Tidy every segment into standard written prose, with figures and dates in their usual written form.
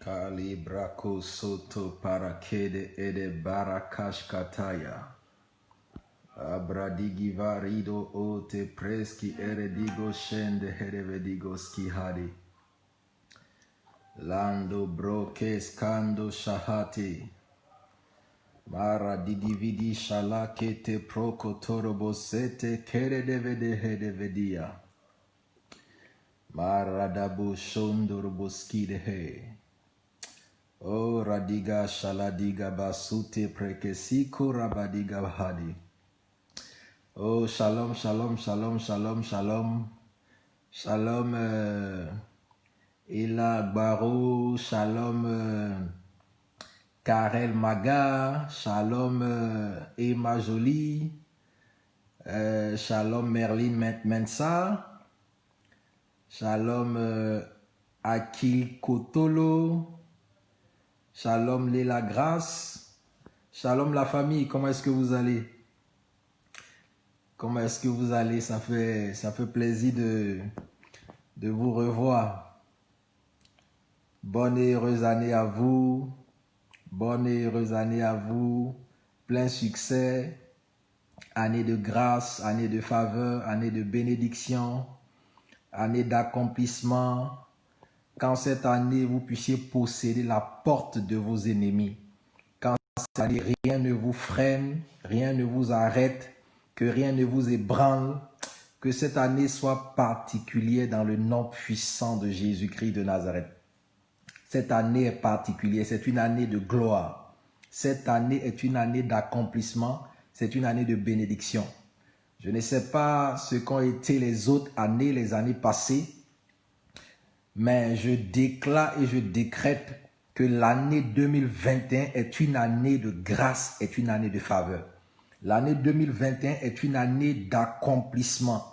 Kalibrako soto parakede ede barakash kataya. Abradigi varido ote preski eredigo shende herevedigo skihadi. Lando broke skando shahati. Mara didividi shalakete proko torobosete kere devede hedevedia. Mara dabu shondoroboskide he. O radiga shaladiga basute prekesiko rabadiga hadi. Oh shalom, shalom, shalom, shalom, shalom. Shalom Ela Gbaro, shalom Karel Maga, shalom Emma Jolie, shalom Merlin Mensa, shalom Akil Kotolo, shalom Léla Grace, shalom la famille, comment est-ce que vous allez? Comment est-ce que vous allez? Ça fait plaisir de vous revoir. Bonne et heureuse année à vous. Bonne et heureuse année à vous. Plein succès. Année de grâce, année de faveur, année de bénédiction, année d'accomplissement. Quand cette année, vous puissiez posséder la porte de vos ennemis. Quand cette année, rien ne vous freine, rien ne vous arrête, que rien ne vous ébranle, que cette année soit particulière dans le nom puissant de Jésus-Christ de Nazareth. Cette année est particulière, c'est une année de gloire. Cette année est une année d'accomplissement, c'est une année de bénédiction. Je ne sais pas ce qu'ont été les autres années, les années passées, mais je déclare et je décrète que l'année 2021 est une année de grâce, est une année de faveur. L'année 2021 est une année d'accomplissement.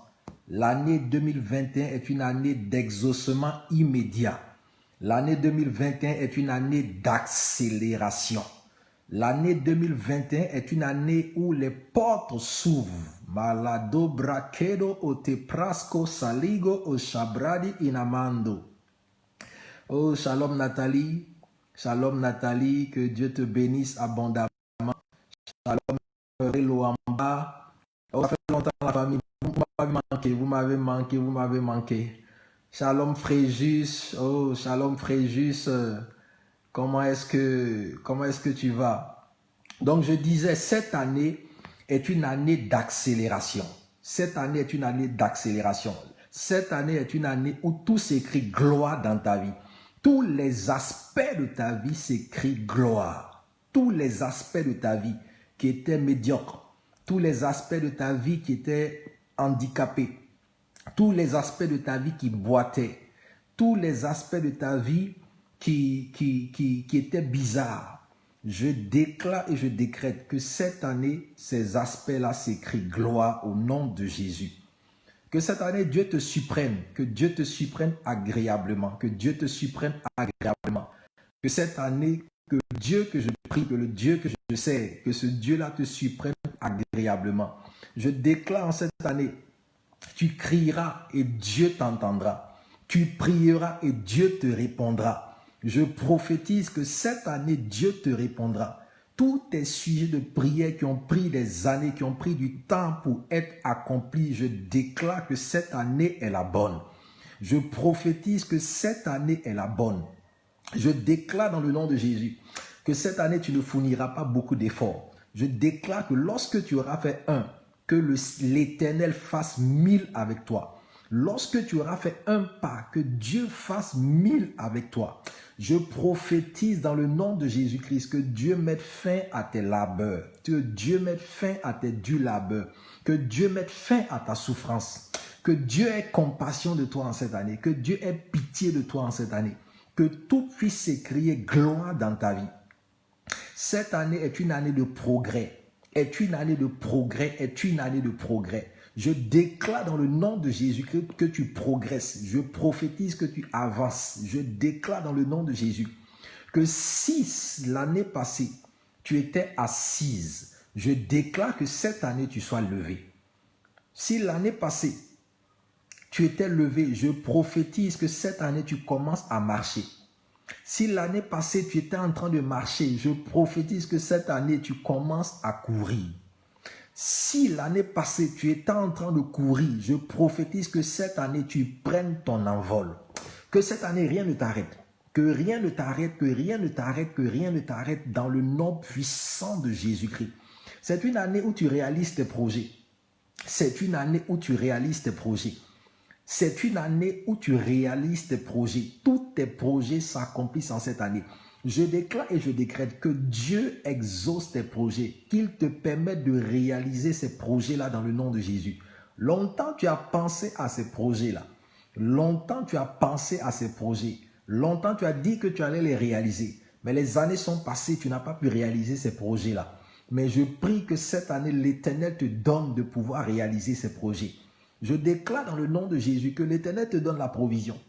L'année 2021 est une année d'exaucement immédiat. L'année 2021 est une année d'accélération. L'année 2021 est une année où les portes s'ouvrent. Malado brakedo o te prasco saligo o shabradi inamando. Oh, shalom Nathalie. Shalom Nathalie, que Dieu te bénisse abondamment. Shalom Loamba. Oh, ça fait longtemps la famille. Vous m'avez manqué. Shalom Fréjus. Oh, shalom Fréjus. Comment est-ce que tu vas? Donc je disais, cette année est une année d'accélération. Cette année est une année d'accélération. Cette année est une année où tout s'écrit gloire dans ta vie. Tous les aspects de ta vie s'écrivent gloire. Tous les aspects de ta vie qui étaient médiocres. Tous les aspects de ta vie qui étaient handicapés. Tous les aspects de ta vie qui boitaient. Tous les aspects de ta vie qui étaient bizarres. Je déclare et je décrète que cette année, ces aspects-là s'écrivent gloire au nom de Jésus. Que cette année, Dieu te surprenne, que Dieu te surprenne agréablement, que Dieu te surprenne agréablement. Que cette année, que le Dieu que je prie, que le Dieu que je sais, que ce Dieu-là te surprenne agréablement. Je déclare en cette année, tu crieras et Dieu t'entendra. Tu prieras et Dieu te répondra. Je prophétise que cette année, Dieu te répondra. Tous tes sujets de prière qui ont pris des années, qui ont pris du temps pour être accomplis, je déclare que cette année est la bonne. Je prophétise que cette année est la bonne. Je déclare dans le nom de Jésus que cette année, tu ne fourniras pas beaucoup d'efforts. Je déclare que lorsque tu auras fait un, que l'Éternel fasse 1000 avec toi. Lorsque tu auras fait un pas, que Dieu fasse 1000 avec toi. Je prophétise dans le nom de Jésus-Christ que Dieu mette fin à tes labeurs, que Dieu mette fin à tes durs labeurs, que Dieu mette fin à ta souffrance, que Dieu ait compassion de toi en cette année, que Dieu ait pitié de toi en cette année, que tout puisse s'écrier gloire dans ta vie. Cette année est une année de progrès, est une année de progrès, est une année de progrès. Je déclare dans le nom de Jésus que tu progresses. Je prophétise que tu avances. Je déclare dans le nom de Jésus que si l'année passée, tu étais assise, je déclare que cette année, tu sois levé. Si l'année passée, tu étais levé, je prophétise que cette année, tu commences à marcher. Si l'année passée, tu étais en train de marcher, je prophétise que cette année, tu commences à courir. Si l'année passée, tu étais en train de courir, je prophétise que cette année, tu prennes ton envol. Que cette année, rien ne t'arrête. Que rien ne t'arrête, que rien ne t'arrête, que rien ne t'arrête dans le nom puissant de Jésus-Christ. C'est une année où tu réalises tes projets. C'est une année où tu réalises tes projets. C'est une année où tu réalises tes projets. Tous tes projets s'accomplissent en cette année. Je déclare et je décrète que Dieu exauce tes projets, qu'il te permette de réaliser ces projets-là dans le nom de Jésus. Longtemps tu as pensé à ces projets-là. Longtemps tu as pensé à ces projets. Longtemps tu as dit que tu allais les réaliser. Mais les années sont passées, tu n'as pas pu réaliser ces projets-là. Mais je prie que cette année, l'Éternel te donne de pouvoir réaliser ces projets. Je déclare dans le nom de Jésus que l'Éternel te donne la provision.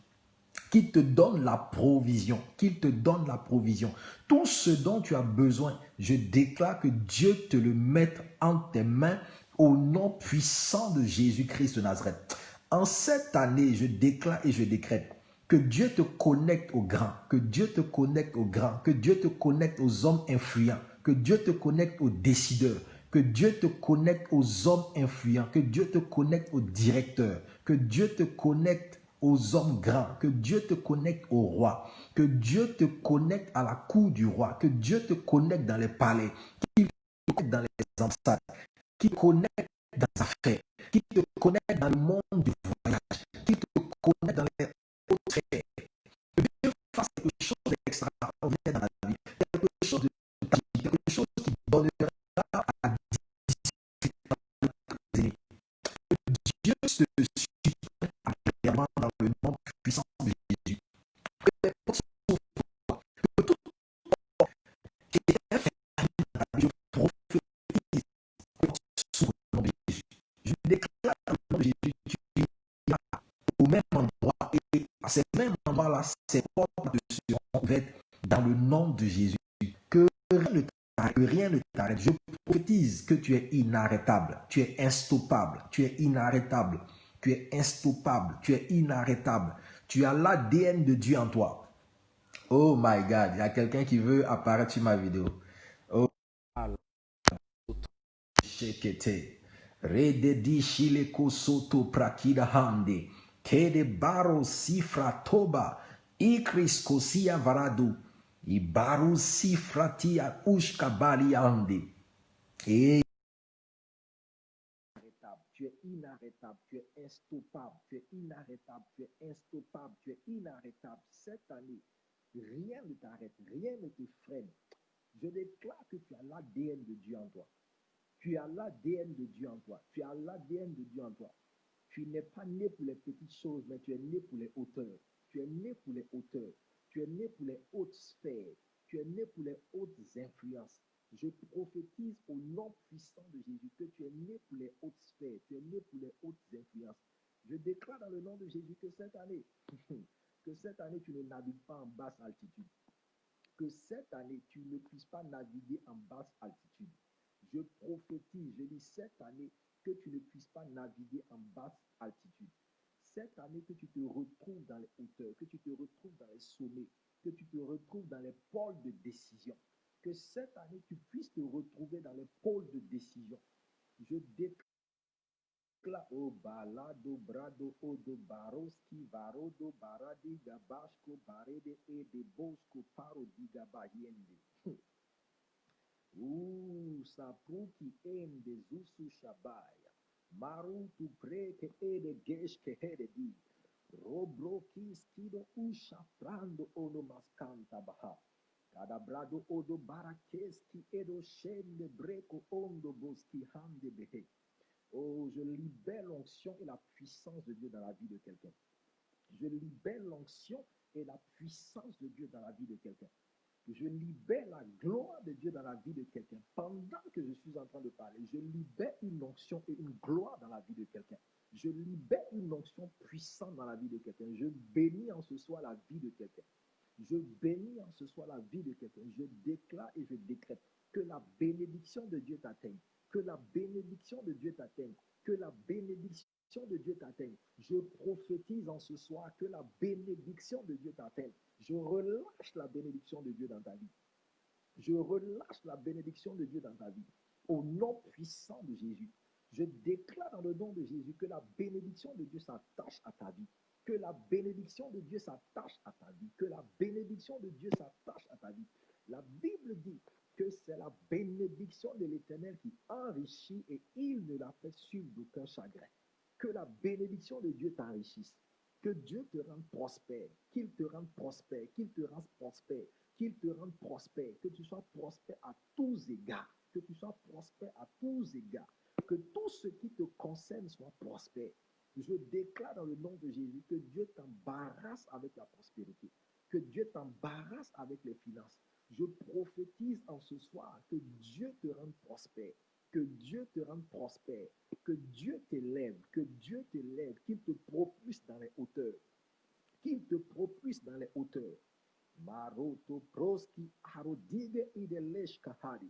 Qu'il te donne la provision. Qu'il te donne la provision. Tout ce dont tu as besoin, je déclare que Dieu te le mette en tes mains au nom puissant de Jésus-Christ de Nazareth. En cette année, je déclare et je décrète que Dieu te connecte aux grands, que Dieu te connecte aux grands, que Dieu te connecte aux hommes influents, que Dieu te connecte aux décideurs, que Dieu te connecte aux hommes influents, que Dieu te connecte aux directeurs, que Dieu te connecte aux hommes grands, que Dieu te connecte au roi, que Dieu te connecte à la cour du roi, que Dieu te connecte dans les palais, qu'il te connecte dans les ambassades, qu'il te connecte dans les affaires, qu'il te connecte dans le monde du voyage, qu'il te connecte dans les autres sphères, que Dieu fasse quelque chose d'extraordinaire dans la vie, quelque chose de tangible, quelque chose qui donnera à discuter. Dieu se supprime agréablement dans le nom puissant de Jésus. Que les portes s'ouvrent, que tout qui est fermé dans la vie, je prophétise que les portes s'ouvrent au nom de Jésus. Je déclare dans le nom de Jésus, tu iras au même endroit et à ces mêmes endroits-là, ces portes seront ouvertes dans le nom de Jésus. Que rien ne t'arrête. Je prophétise que tu es inarrêtable, tu es instoppable, tu es inarrêtable, tu es instoppable, tu es inarrêtable. Tu as l'ADN de Dieu en toi. Oh my God, il y a quelqu'un qui veut apparaître sur ma vidéo. Oh, shekete. Rededi shileko soto prakida hande. Kede baro sifra toba. Ikris kosia varadu. Ibaru sifratia ushkabali ande. Et tu es inarrêtable, tu es instoppable, tu es inarrêtable, tu es instoppable, tu es inarrêtable. Cette année, rien ne t'arrête, rien ne te freine. Je déclare que tu as l'ADN de Dieu en toi. Tu as l'ADN de Dieu en toi. Tu as l'ADN de Dieu en toi. Tu n'es pas né pour les petites choses, mais tu es né pour les hauteurs. Tu es né pour les hauteurs. Tu es né pour les hautes sphères. Tu es né pour les hautes influences. Je prophétise au nom puissant de Jésus que tu es né pour les hautes sphères. Tu es né pour les hautes influences. Je déclare dans le nom de Jésus que cette année, tu ne navigues pas en basse altitude. Que cette année, tu ne puisses pas naviguer en basse altitude. Je prophétise, je dis cette année, que tu ne puisses pas naviguer en basse altitude. Cette année, que tu te retrouves dans les hauteurs, que tu te retrouves dans les sommets, que tu te retrouves dans les pôles de décision. Que cette année, tu puisses te retrouver dans les pôles de décision. Je déclare o balado brado odo baroski varodo baradi gabashko barede e de bosco paro di gabayende. Sapruki ende zusu shabaya. Maru tu preke ede geshke hede di. Robroki skido usha frando ono maskanta baha. Cadabrado odo barakeski edo shende breko ondo boski hande behe. Oh, je libère l'onction et la puissance de Dieu dans la vie de quelqu'un. Je libère l'onction et la puissance de Dieu dans la vie de quelqu'un. Je libère la gloire de Dieu dans la vie de quelqu'un. Pendant que je suis en train de parler, je libère une onction et une gloire dans la vie de quelqu'un. Je libère une onction puissante dans la vie de quelqu'un. Je bénis en ce soir la vie de quelqu'un. Je bénis en ce soir la vie de quelqu'un. Je déclare et je décrète que la bénédiction de Dieu t'atteigne. Que la bénédiction de Dieu t'atteigne. Que la bénédiction de Dieu t'atteigne. Je prophétise en ce soir que la bénédiction de Dieu t'atteigne. Je relâche la bénédiction de Dieu dans ta vie. Je relâche la bénédiction de Dieu dans ta vie. Au nom puissant de Jésus, je déclare dans le nom de Jésus que la bénédiction de Dieu s'attache à ta vie. Que la bénédiction de Dieu s'attache à ta vie. Que la bénédiction de Dieu s'attache à ta vie. La Bible dit que c'est la bénédiction de l'Éternel qui enrichit et il ne la fait suivre d'aucun chagrin. Que la bénédiction de Dieu t'enrichisse. Que Dieu te rende prospère, qu'il te rende prospère, qu'il te rende prospère, qu'il te rende prospère, que tu sois prospère à tous égards, que tu sois prospère à tous égards, que tout ce qui te concerne soit prospère. Je déclare dans le nom de Jésus que Dieu t'embarrasse avec la prospérité, que Dieu t'embarrasse avec les finances. Je prophétise en ce soir que Dieu te rende prospère, que Dieu te rende prospère, que Dieu t'élève, qu'il te propulse dans les hauteurs, qu'il te propulse dans les hauteurs. Maroto proski arodige idelesh kahari.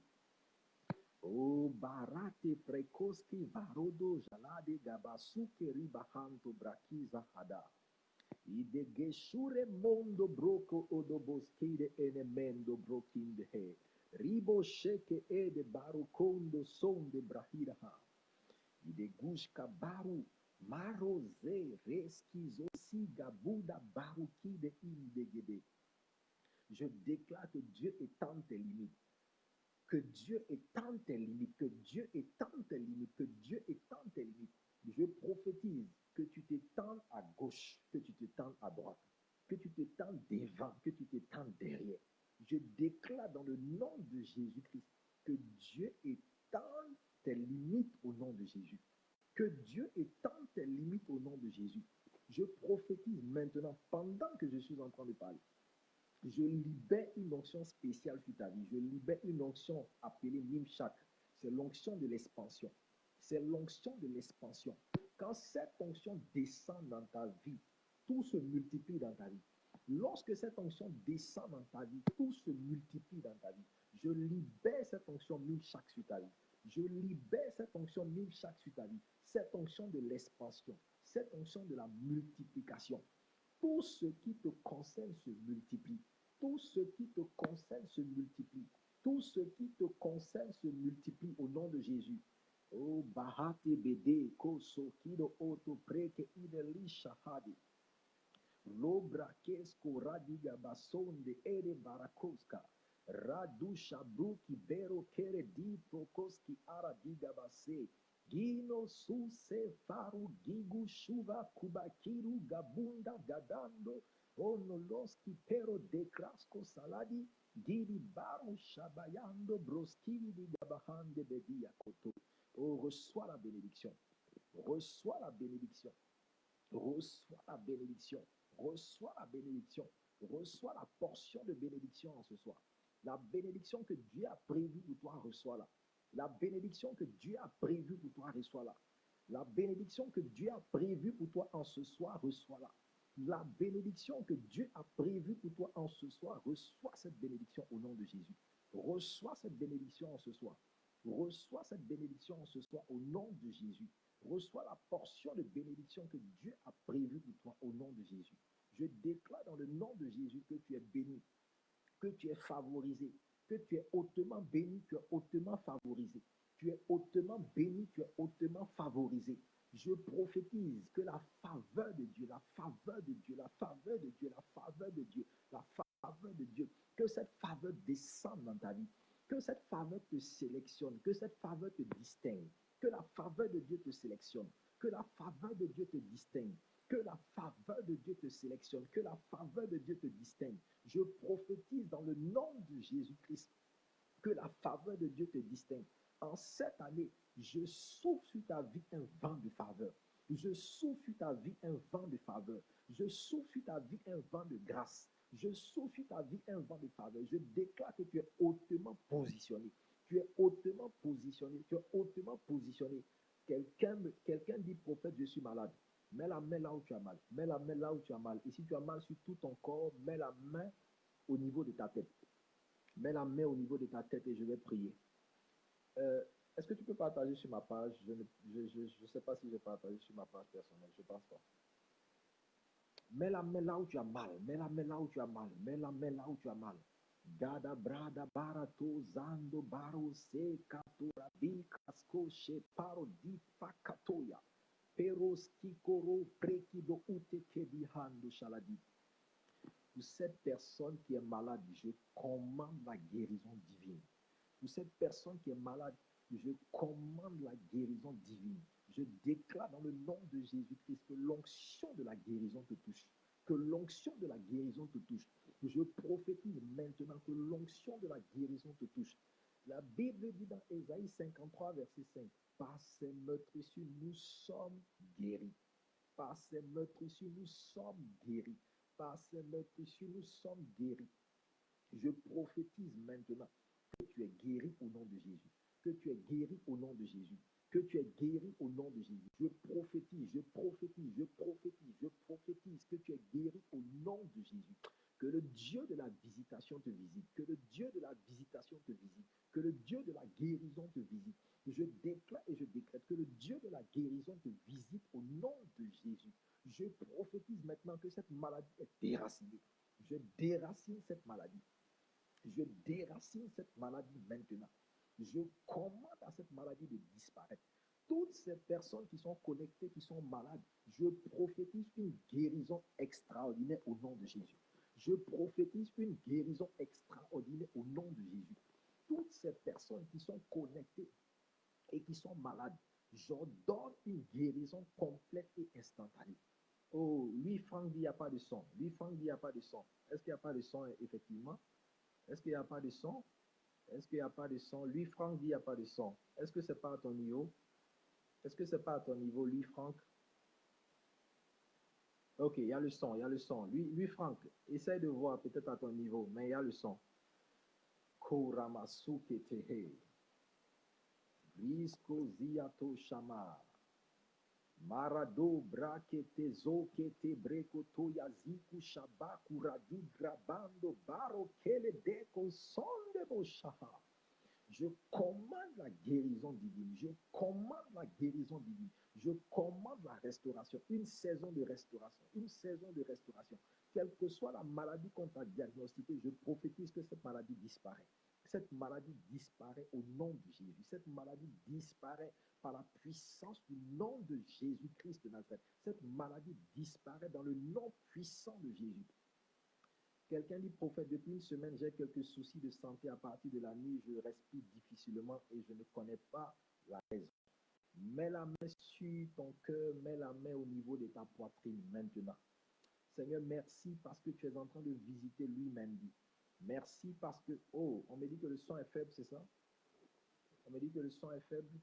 O barate prekoski varodo jalade gabasuke ribahanto brakiza hada. Idegeshure mondo broko odoboskide enemendo brokinde he. Ribo sheke ede barukondo sonde brahiraha. Idegushka baru maroze reskizosi gabuda barukide indegede. Je déclare que Dieu étend tes limites. Que Dieu étend tes limites. Que Dieu étend tes limites. Que Dieu étend tes limites. Je prophétise que tu t'étends à gauche, que tu t'étends à droite, que tu t'étends devant, que tu t'étends derrière. Je déclare dans le nom de Jésus-Christ que Dieu étend tes limites au nom de Jésus. Que Dieu étend tes limites au nom de Jésus. Je prophétise maintenant, pendant que je suis en train de parler, je libère une onction spéciale sur ta vie. Je libère une onction appelée Nimshak. C'est l'onction de l'expansion. C'est l'onction de l'expansion. Quand cette onction descend dans ta vie, tout se multiplie dans ta vie. Lorsque cette onction descend dans ta vie, tout se multiplie dans ta vie. Je libère cette onction Nimshak sur ta vie. Je libère cette onction Nimshak sur ta vie. Cette onction de l'expansion. Cette onction de la multiplication. Tout ce qui te concerne se multiplie. Tout ce qui te concerne se multiplie. Tout ce qui te concerne se multiplie au nom de Jésus. Oh, Bahate Bede, Koso, Kido, Oto, Preke, Ideli, Shahadi. Lobra, Kesko, Radiga, Basonde, Ere, Barakoska. Radu, Shabruki, Bero, Kere, Di, Prokoski, Aradiga, Base. Gino, Suse, Faru, Gigu, Shuva, Kubakiru, Gabunda, Gadando. Onoloski, Pero, De Crasco, Saladi. Giri, Baru, Shabayando, Broskiri, di Gabahande, Bedia, Koto. Oh, reçois la bénédiction. Reçois la bénédiction. Reçois la bénédiction. Reçois la bénédiction. Reçois la portion de bénédiction en ce soir. La bénédiction que Dieu a prévue pour toi, reçois-la. La bénédiction que Dieu a prévue pour toi, reçois-la. La bénédiction que Dieu a prévue pour toi en ce soir, reçois-la. La bénédiction que Dieu a prévue pour toi en ce soir, reçois cette bénédiction au nom de Jésus. Reçois cette bénédiction en ce soir. Reçois cette bénédiction en ce soir au nom de Jésus. Reçois la portion de bénédiction que Dieu a prévue pour toi au nom de Jésus. Je déclare dans le nom de Jésus que tu es béni, que tu es favorisé, que tu es hautement béni, tu es hautement favorisé. Tu es hautement béni, tu es hautement favorisé. Je prophétise que la faveur de Dieu, la faveur de Dieu, la faveur de Dieu, la faveur de Dieu, la faveur de Dieu, que cette faveur descende dans ta vie, que cette faveur te sélectionne, que cette faveur te distingue, que la faveur de Dieu te sélectionne, que la faveur de Dieu te distingue, que la faveur de Dieu te sélectionne, que la faveur de Dieu te distingue. Je prophétise dans le nom de Jésus-Christ que la faveur de Dieu te distingue. En cette année, je souffle sur ta vie un vent de faveur. Je souffle sur ta vie un vent de faveur. Je souffle sur ta vie un vent de grâce. Je souffle sur ta vie un vent de faveur. Je déclare que tu es hautement positionné. Tu es hautement positionné. Tu es hautement positionné. Quelqu'un dit, prophète, je suis malade. Mets la main là où tu as mal. Mets la main là où tu as mal. Et si tu as mal sur tout ton corps, mets la main au niveau de ta tête. Mets la main au niveau de ta tête et je vais prier. Est-ce que tu peux partager sur ma page? Je ne sais pas si j'ai partagé sur ma page personnelle. Je pense pas. Mets la main là où tu as mal. Mets la main là où tu as mal. Mets la main là où tu as mal. Gada brada barato zando baro se katora di kasko she paro di fakatoya. Peros kikoro prekido ute kedi hando shaladi. Pour cette personne qui est malade, je commande la guérison divine. Pour cette personne qui est malade, je commande la guérison divine. Je déclare dans le nom de Jésus-Christ que l'onction de la guérison te touche. Que l'onction de la guérison te touche. Je prophétise maintenant que l'onction de la guérison te touche. La Bible dit dans Ésaïe 53, verset 5, par ces meurtrissures, nous sommes guéris. Par ces meurtrissures, nous sommes guéris. Par ces meurtrissures, nous sommes guéris. Je prophétise maintenant que tu es guéri au nom de Jésus. Que tu es guéri au nom de Jésus. Que tu es guéri au nom de Jésus. Je prophétise, je prophétise, je prophétise, je prophétise que tu es guéri au nom de Jésus. Que le Dieu de la visitation te visite. Que le Dieu de la visitation te visite. Que le Dieu de la guérison te visite. Je déclare et je décrète que le Dieu de la guérison te visite au nom de Jésus. Je prophétise maintenant que cette maladie est déracinée. Je déracine cette maladie. Je déracine cette maladie maintenant. Je commande à cette maladie de disparaître. Toutes ces personnes qui sont connectées, qui sont malades, je prophétise une guérison extraordinaire au nom de Jésus. Je prophétise une guérison extraordinaire au nom de Jésus. Toutes ces personnes qui sont connectées et qui sont malades, j'ordonne une guérison complète et instantanée. Oh, lui, Franck dit il n'y a pas de son. Lui, Franck dit il n'y a pas de son. Est-ce qu'il n'y a pas de son, effectivement? Est-ce qu'il n'y a pas de son? Est-ce qu'il n'y a pas de son? Lui, Franck dit il n'y a pas de son. Est-ce que c'est pas à ton niveau? Est-ce que c'est pas à ton niveau, lui, Franck? Ok, il y a le son, il y a le son. Lui, Franck, essaye de voir peut-être à ton niveau, mais il y a le son. Koramasuke tehe. Risco ziato shama. Marado brakete zokete brekoto yaziku shabaku radi grabando baro kele deko sonde bo shaha. Je commande la guérison divine. Je commande la guérison divine. Je commande la restauration. Une saison de restauration. Une saison de restauration. Quelle que soit la maladie qu'on t'a diagnostiquée, je prophétise que cette maladie disparaît. Cette maladie disparaît au nom de Jésus. Cette maladie disparaît par la puissance du nom de Jésus-Christ de Nazareth. Cette maladie disparaît dans le nom puissant de Jésus. Quelqu'un dit, prophète, depuis une semaine, j'ai quelques soucis de santé à partir de la nuit, je respire difficilement et je ne connais pas la raison. Mets la main sur ton cœur, mets la main au niveau de ta poitrine maintenant. Seigneur, merci parce que tu es en train de visiter lui Mendy. Merci parce que, oh, on me dit que le son est faible, c'est ça? On me dit que le son est faible.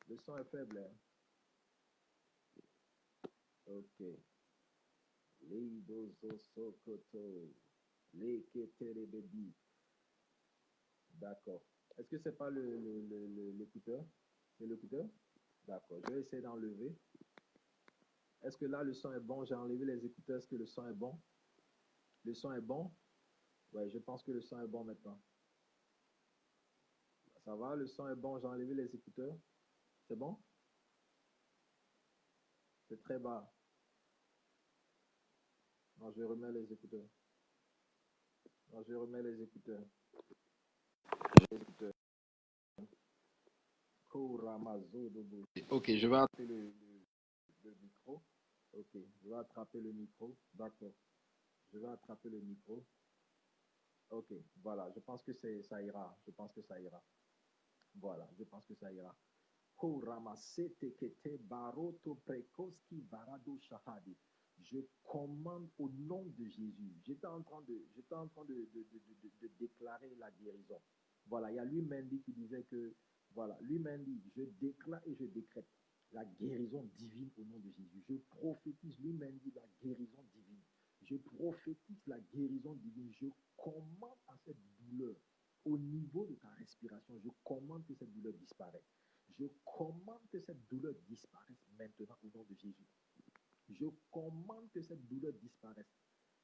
Le son est faible, hein? Ok. D'accord. Est-ce que c'est pas l'écouteur? C'est l'écouteur? D'accord. Je vais essayer d'enlever. Est-ce que là, le son est bon? J'ai enlevé les écouteurs. Est-ce que le son est bon? Le son est bon? Ouais, je pense que le son est bon maintenant. Ça va? Le son est bon. J'ai enlevé les écouteurs. C'est bon? C'est très bas. Non, je remets les écouteurs. Non, je remets les écouteurs. Ok, je vais attraper le micro. Ok, je vais attraper le micro. D'accord. Je vais attraper le micro. Ok, voilà. Je pense que ça ira. Je pense que ça ira. Voilà, je pense que ça ira. Je commande au nom de Jésus. J'étais en train de déclarer la guérison. Voilà, il y a lui Mendy qui disait que, voilà, lui Mendy, je déclare et je décrète la guérison divine au nom de Jésus. Je prophétise lui Mendy la guérison divine. Je prophétise la guérison divine. Je commande à cette douleur au niveau de ta respiration, je commande que cette douleur disparaisse. Je commande que cette douleur disparaisse maintenant au nom de Jésus. Je commande que cette douleur disparaisse.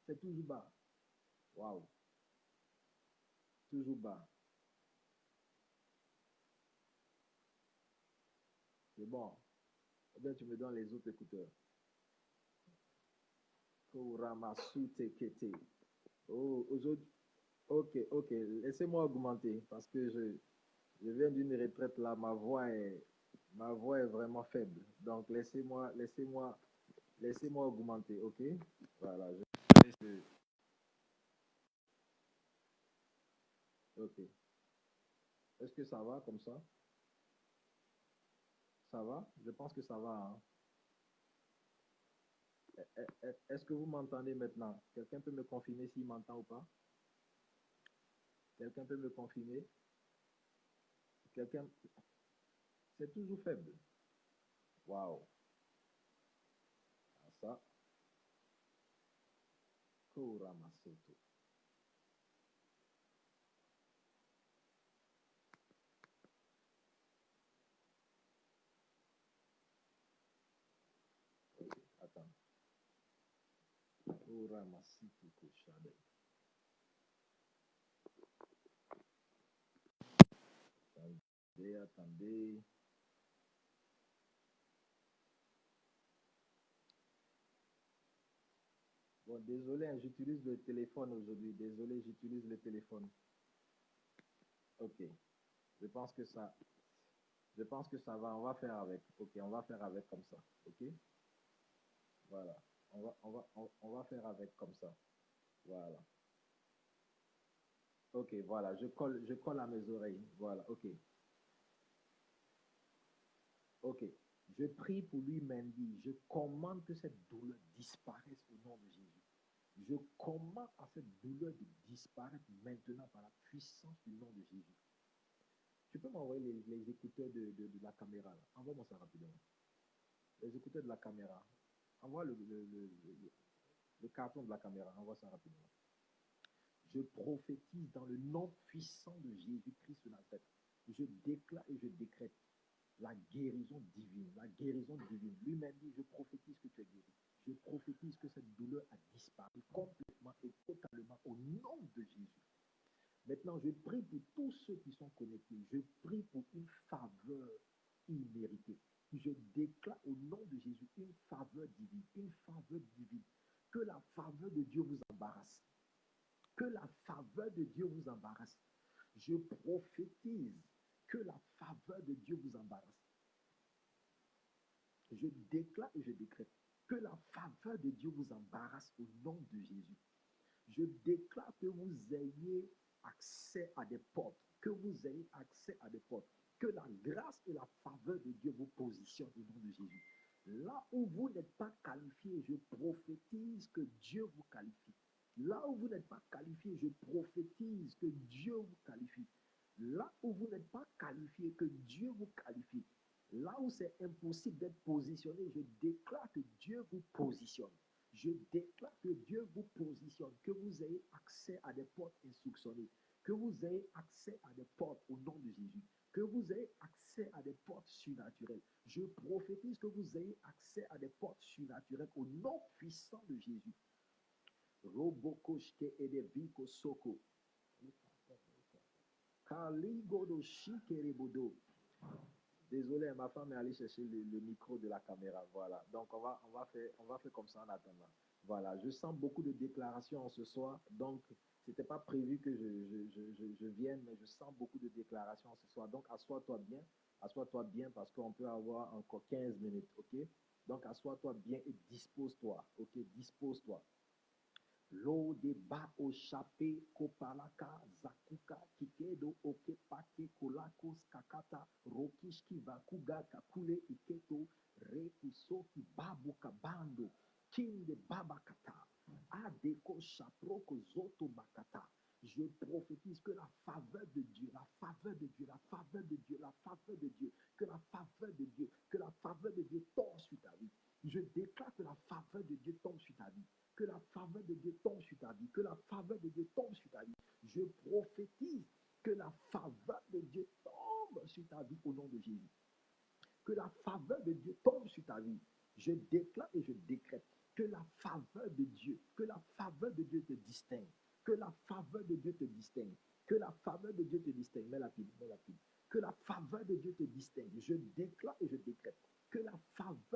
C'est toujours bas. Waouh. Toujours bas. C'est bon. Ou bien tu me donnes les autres écouteurs. Kouramasute kete. Oh, aujourd'hui. Ok, ok. Laissez-moi augmenter parce que je viens d'une retraite là. Ma voix est vraiment faible. Donc laissez-moi augmenter, ok? Voilà. Ok. Est-ce que ça va comme ça? Ça va? Je pense que ça va, hein. Est-ce que vous m'entendez maintenant? Quelqu'un peut me confirmer s'il m'entend ou pas? Quelqu'un peut me confirmer? Quelqu'un? C'est toujours faible. Waouh. Ah, ça. Kouramasoto. Ok, attends. Kouramasito koshade. Attendez, attendez. Bon, désolé, hein, j'utilise le téléphone aujourd'hui. Désolé, j'utilise le téléphone. Ok. Je pense que ça, je pense que ça va. On va faire avec. Ok, on va faire avec comme ça. Ok. Voilà. On va faire avec comme ça. Voilà. Ok, voilà. Je colle à mes oreilles. Voilà. Ok. Ok. Je prie pour lui, Mendy. Je commande que cette douleur disparaisse au nom de Jésus. Je commande à cette douleur de disparaître maintenant par la puissance du nom de Jésus. Tu peux m'envoyer les écouteurs de la caméra là. Envoie-moi ça rapidement. Les écouteurs de la caméra. Envoie le carton de la caméra. Envoie ça rapidement. Je prophétise dans le nom puissant de Jésus-Christ de Nazareth. Je déclare et je décrète la guérison divine. La guérison divine. Lui-même dit, je prophétise que tu es guéri. Je prophétise que cette douleur a disparu complètement et totalement au nom de Jésus. Maintenant, je prie pour tous ceux qui sont connectés. Je prie pour une faveur imméritée. Je déclare au nom de Jésus une faveur divine, une faveur divine. Que la faveur de Dieu vous embarrasse. Que la faveur de Dieu vous embarrasse. Je prophétise que la faveur de Dieu vous embarrasse. Je déclare et je décrète que la faveur de Dieu vous embarrasse au nom de Jésus. Je déclare que vous ayez accès à des portes, que vous ayez accès à des portes, que la grâce et la faveur de Dieu vous positionnent au nom de Jésus. Là où vous n'êtes pas qualifié, je prophétise que Dieu vous qualifie. Là où vous n'êtes pas qualifié, je prophétise que Dieu vous qualifie. Là où vous n'êtes pas qualifié, que Dieu vous qualifie. Là où c'est impossible d'être positionné, je déclare que Dieu vous positionne. Je déclare que Dieu vous positionne, que vous ayez accès à des portes instructionnées, que vous ayez accès à des portes au nom de Jésus, que vous ayez accès à des portes surnaturelles. Je prophétise que vous ayez accès à des portes surnaturelles au nom puissant de Jésus. Robokoshke edebiko soko. Kaligodo shikerebodo. Désolé, ma femme est allée chercher le micro de la caméra. Voilà. Donc, on va faire comme ça en attendant. Voilà. Je sens beaucoup de déclarations ce soir. Donc, ce n'était pas prévu que je vienne, mais je sens beaucoup de déclarations ce soir. Donc, assois-toi bien. Assois-toi bien parce qu'on peut avoir encore 15 minutes. OK? Donc, assois-toi bien et dispose-toi. OK? Dispose-toi. Lo de ba o shape kopalaka zakuka kikedo oke pake kolakos kakata rokishki vakuga kakule iketo rekusoki babu kabando kinde baba kata adeko shaproko zoto bakata. Je prophétise que la faveur de Dieu, la faveur de Dieu, la faveur de Dieu, la faveur de Dieu, que la faveur de Dieu, que la faveur de Dieu tombe sur ta vie. Je déclare que la faveur de Dieu tombe sur ta vie. Que la faveur de Dieu tombe sur ta vie. Que la faveur de Dieu tombe sur ta vie. Je prophétise que la faveur de Dieu tombe sur ta vie au nom de Jésus. Que la faveur de Dieu tombe sur ta vie. Je déclare et je décrète que la faveur de Dieu, que la faveur de Dieu te distingue. Que la faveur de Dieu te distingue. Que la faveur de Dieu te distingue. Mets la pile, mets la pile. Que la faveur de Dieu te distingue. Je déclare et je décrète que la faveur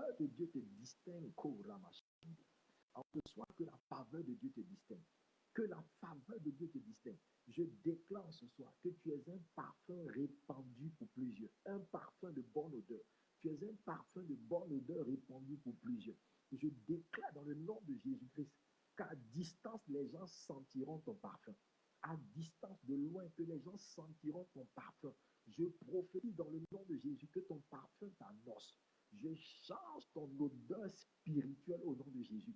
odeur. Tu es un parfum de bonne odeur répandu pour plusieurs. Je déclare dans le nom de Jésus-Christ qu'à distance, les gens sentiront ton parfum. À distance, de loin, que les gens sentiront ton parfum. Je prophétise dans le nom de Jésus que ton parfum t'annonce. Je change ton odeur spirituelle au nom de Jésus.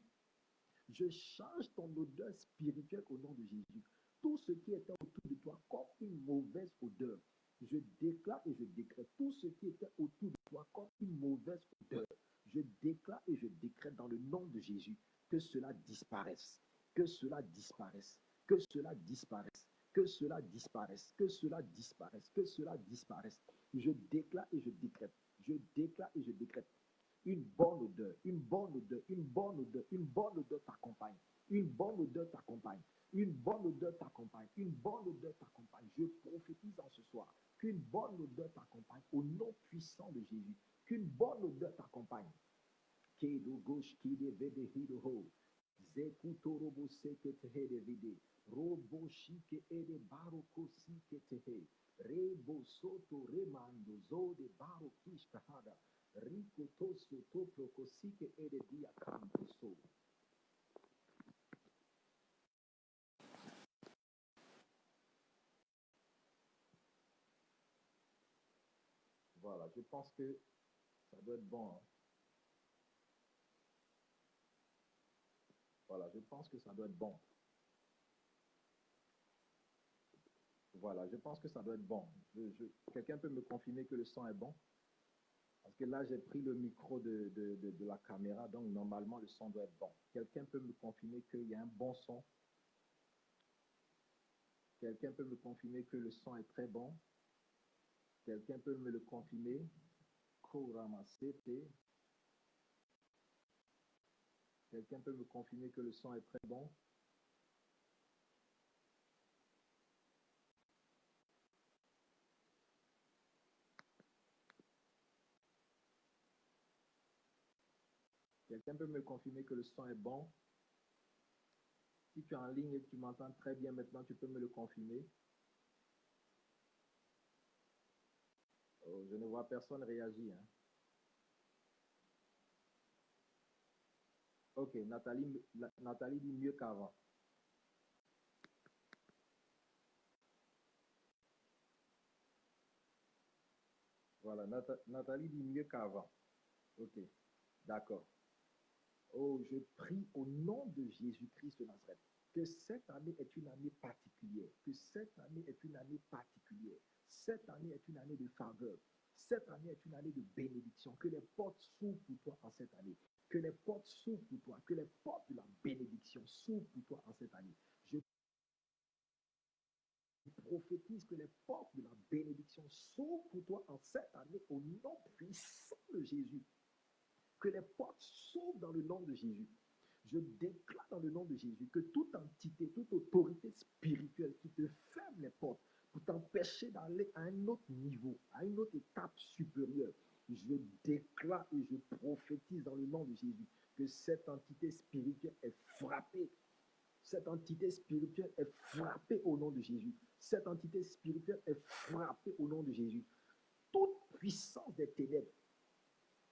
Je change ton odeur spirituelle au nom de Jésus. Tout ce qui était autour de toi comme une mauvaise odeur, je déclare et je décrète. Tout ce qui était autour de toi comme une mauvaise odeur, je déclare et je décrète dans le nom de Jésus que cela disparaisse, que cela disparaisse, que cela disparaisse, que cela disparaisse, que cela disparaisse, que cela disparaisse. Je déclare et je décrète. Je déclare et je décrète. Une bonne odeur, une bonne odeur, une bonne odeur, une bonne odeur t'accompagne. Une bonne odeur t'accompagne. Une bonne odeur t'accompagne. Une bonne odeur t'accompagne. Je prophétise en ce soir qu'une bonne odeur t'accompagne au nom puissant de Jésus. Qu'une bonne odeur t'accompagne. Kedo gauche qui devait hido ho. Zekuto robo sekete de vide. Robo shike ede baroko sikete he. Rebo soto remando zo de baro kishkahada. Rico toso to procosike ede dia canto so. Voilà, je pense que ça doit être bon. Hein. Voilà, je pense que ça doit être bon. Voilà, je pense que ça doit être bon. Quelqu'un peut me confirmer que le son est bon? Parce que là, j'ai pris le micro de la caméra, donc normalement, le son doit être bon. Quelqu'un peut me confirmer qu'il y a un bon son? Quelqu'un peut me confirmer que le son est très bon? Quelqu'un peut me le confirmer? Quelqu'un peut me confirmer que le son est très bon? Quelqu'un peut me confirmer que le son est bon? Si tu es en ligne et que tu m'entends très bien maintenant, tu peux me le confirmer. Oh, je ne vois personne réagir. Hein. Ok, Nathalie dit mieux qu'avant. Voilà, Nathalie dit mieux qu'avant. Ok, d'accord. Oh, je prie au nom de Jésus-Christ de Nazareth que cette année est une année particulière, que cette année est une année particulière. Cette année est une année de faveur. Cette année est une année de bénédiction. Que les portes s'ouvrent pour toi en cette année. Que les portes s'ouvrent pour toi. Que les portes de la bénédiction s'ouvrent pour toi en cette année. Je prophétise que les portes de la bénédiction s'ouvrent pour toi en cette année au nom puissant de Jésus. Que les portes s'ouvrent dans le nom de Jésus. Je déclare dans le nom de Jésus que toute entité, toute autorité spirituelle qui te ferme les portes pour t'empêcher d'aller à un autre niveau, à une autre étape supérieure, je déclare et je prophétise dans le nom de Jésus que cette entité spirituelle est frappée. Cette entité spirituelle est frappée au nom de Jésus. Cette entité spirituelle est frappée au nom de Jésus. Toute puissance des ténèbres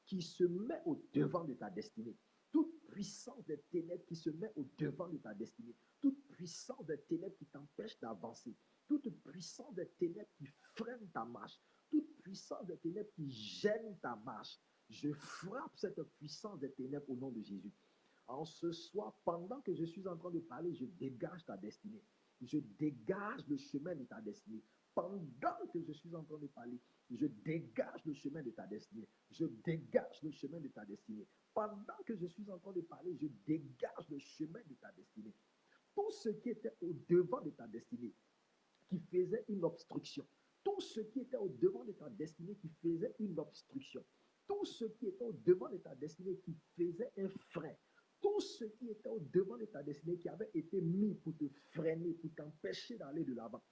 qui se met au devant de ta destinée. Toute puissance des ténèbres qui se met au devant de ta destinée. Toute puissance des ténèbres qui t'empêche d'avancer. Toute puissance des ténèbres qui freine ta marche. Toute puissance des ténèbres qui gêne ta marche. Je frappe cette puissance des ténèbres au nom de Jésus. En ce soir, pendant que je suis en train de parler, je dégage ta destinée. Je dégage le chemin de ta destinée. Pendant que je suis en train de parler, je dégage le chemin de ta destinée. Je dégage le chemin de ta destinée. Pendant que je suis en train de parler, je dégage le chemin de ta destinée. Tout ce qui était au devant de ta destinée, qui faisait une obstruction. Tout ce qui était au devant de ta destinée qui faisait une obstruction. Tout ce qui était au devant de ta destinée qui faisait un frein. Tout ce qui était au devant de ta destinée qui avait été mis pour te freiner, pour t'empêcher d'aller de l'avant.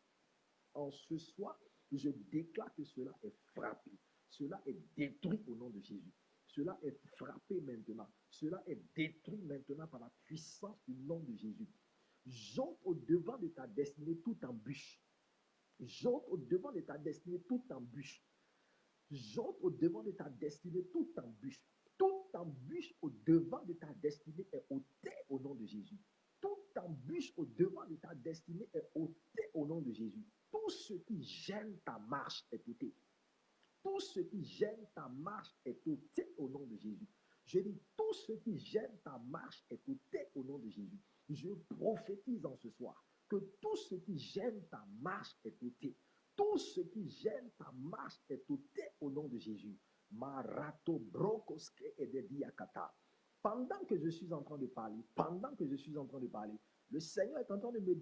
En ce soir, je déclare que cela est frappé. Cela est détruit au nom de Jésus. Cela est frappé maintenant. Cela est détruit maintenant par la puissance du nom de Jésus. J'ôte au devant de ta destinée toute embûche. J'ôte au devant de ta destinée toute embûche. J'entre au devant de ta destinée, toute embûche. Toute embûche au devant de ta destinée est ôtée au nom de Jésus. Toute embûche au devant de ta destinée est ôtée au nom de Jésus. Tout ce qui gêne ta marche est ôté. Tout ce qui gêne ta marche est ôté au nom de Jésus. Je dis, tout ce qui gêne ta marche est ôté au nom de Jésus. Je prophétise en ce soir que tout ce qui gêne ta marche est ôté. Tout ce qui gêne ta marche est ôté au nom de Jésus. Marato brokoske et de diakata. Pendant que je suis en train de parler, le Seigneur est en train de me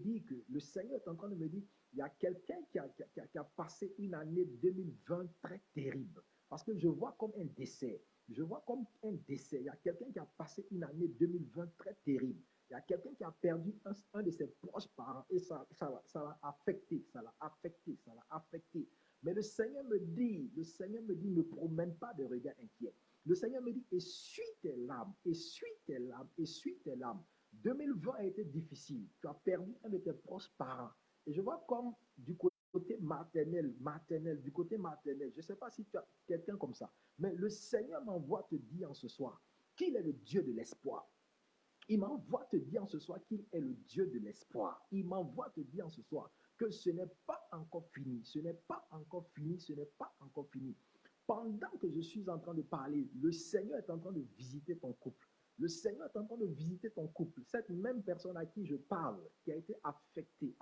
dire il y a quelqu'un qui a passé une année 2020 très terrible. Parce que je vois comme un décès. Je vois comme un décès. Il y a quelqu'un qui a passé une année 2020 très terrible. Il y a quelqu'un qui a perdu un de ses proches parents et ça l'a affecté, ça l'a affecté, ça l'a affecté. Mais le Seigneur me dit, ne promène pas de regard inquiet. Le Seigneur me dit, essuie tes larmes, essuie tes larmes, essuie tes larmes. 2020 a été difficile. Tu as perdu un de tes proches parents. Et je vois comme du côté maternel, je ne sais pas si tu as quelqu'un comme ça, mais le Seigneur m'envoie te dire en ce soir qu'il est le Dieu de l'espoir. Il m'envoie te dire en ce soir qu'il est le Dieu de l'espoir. Il m'envoie te dire en ce soir que ce n'est pas encore fini, ce n'est pas encore fini, ce n'est pas encore fini. Pendant que je suis en train de parler, le Seigneur est en train de visiter ton couple. Le Seigneur est en train de visiter ton couple. Cette même personne à qui je parle, qui a été affectée,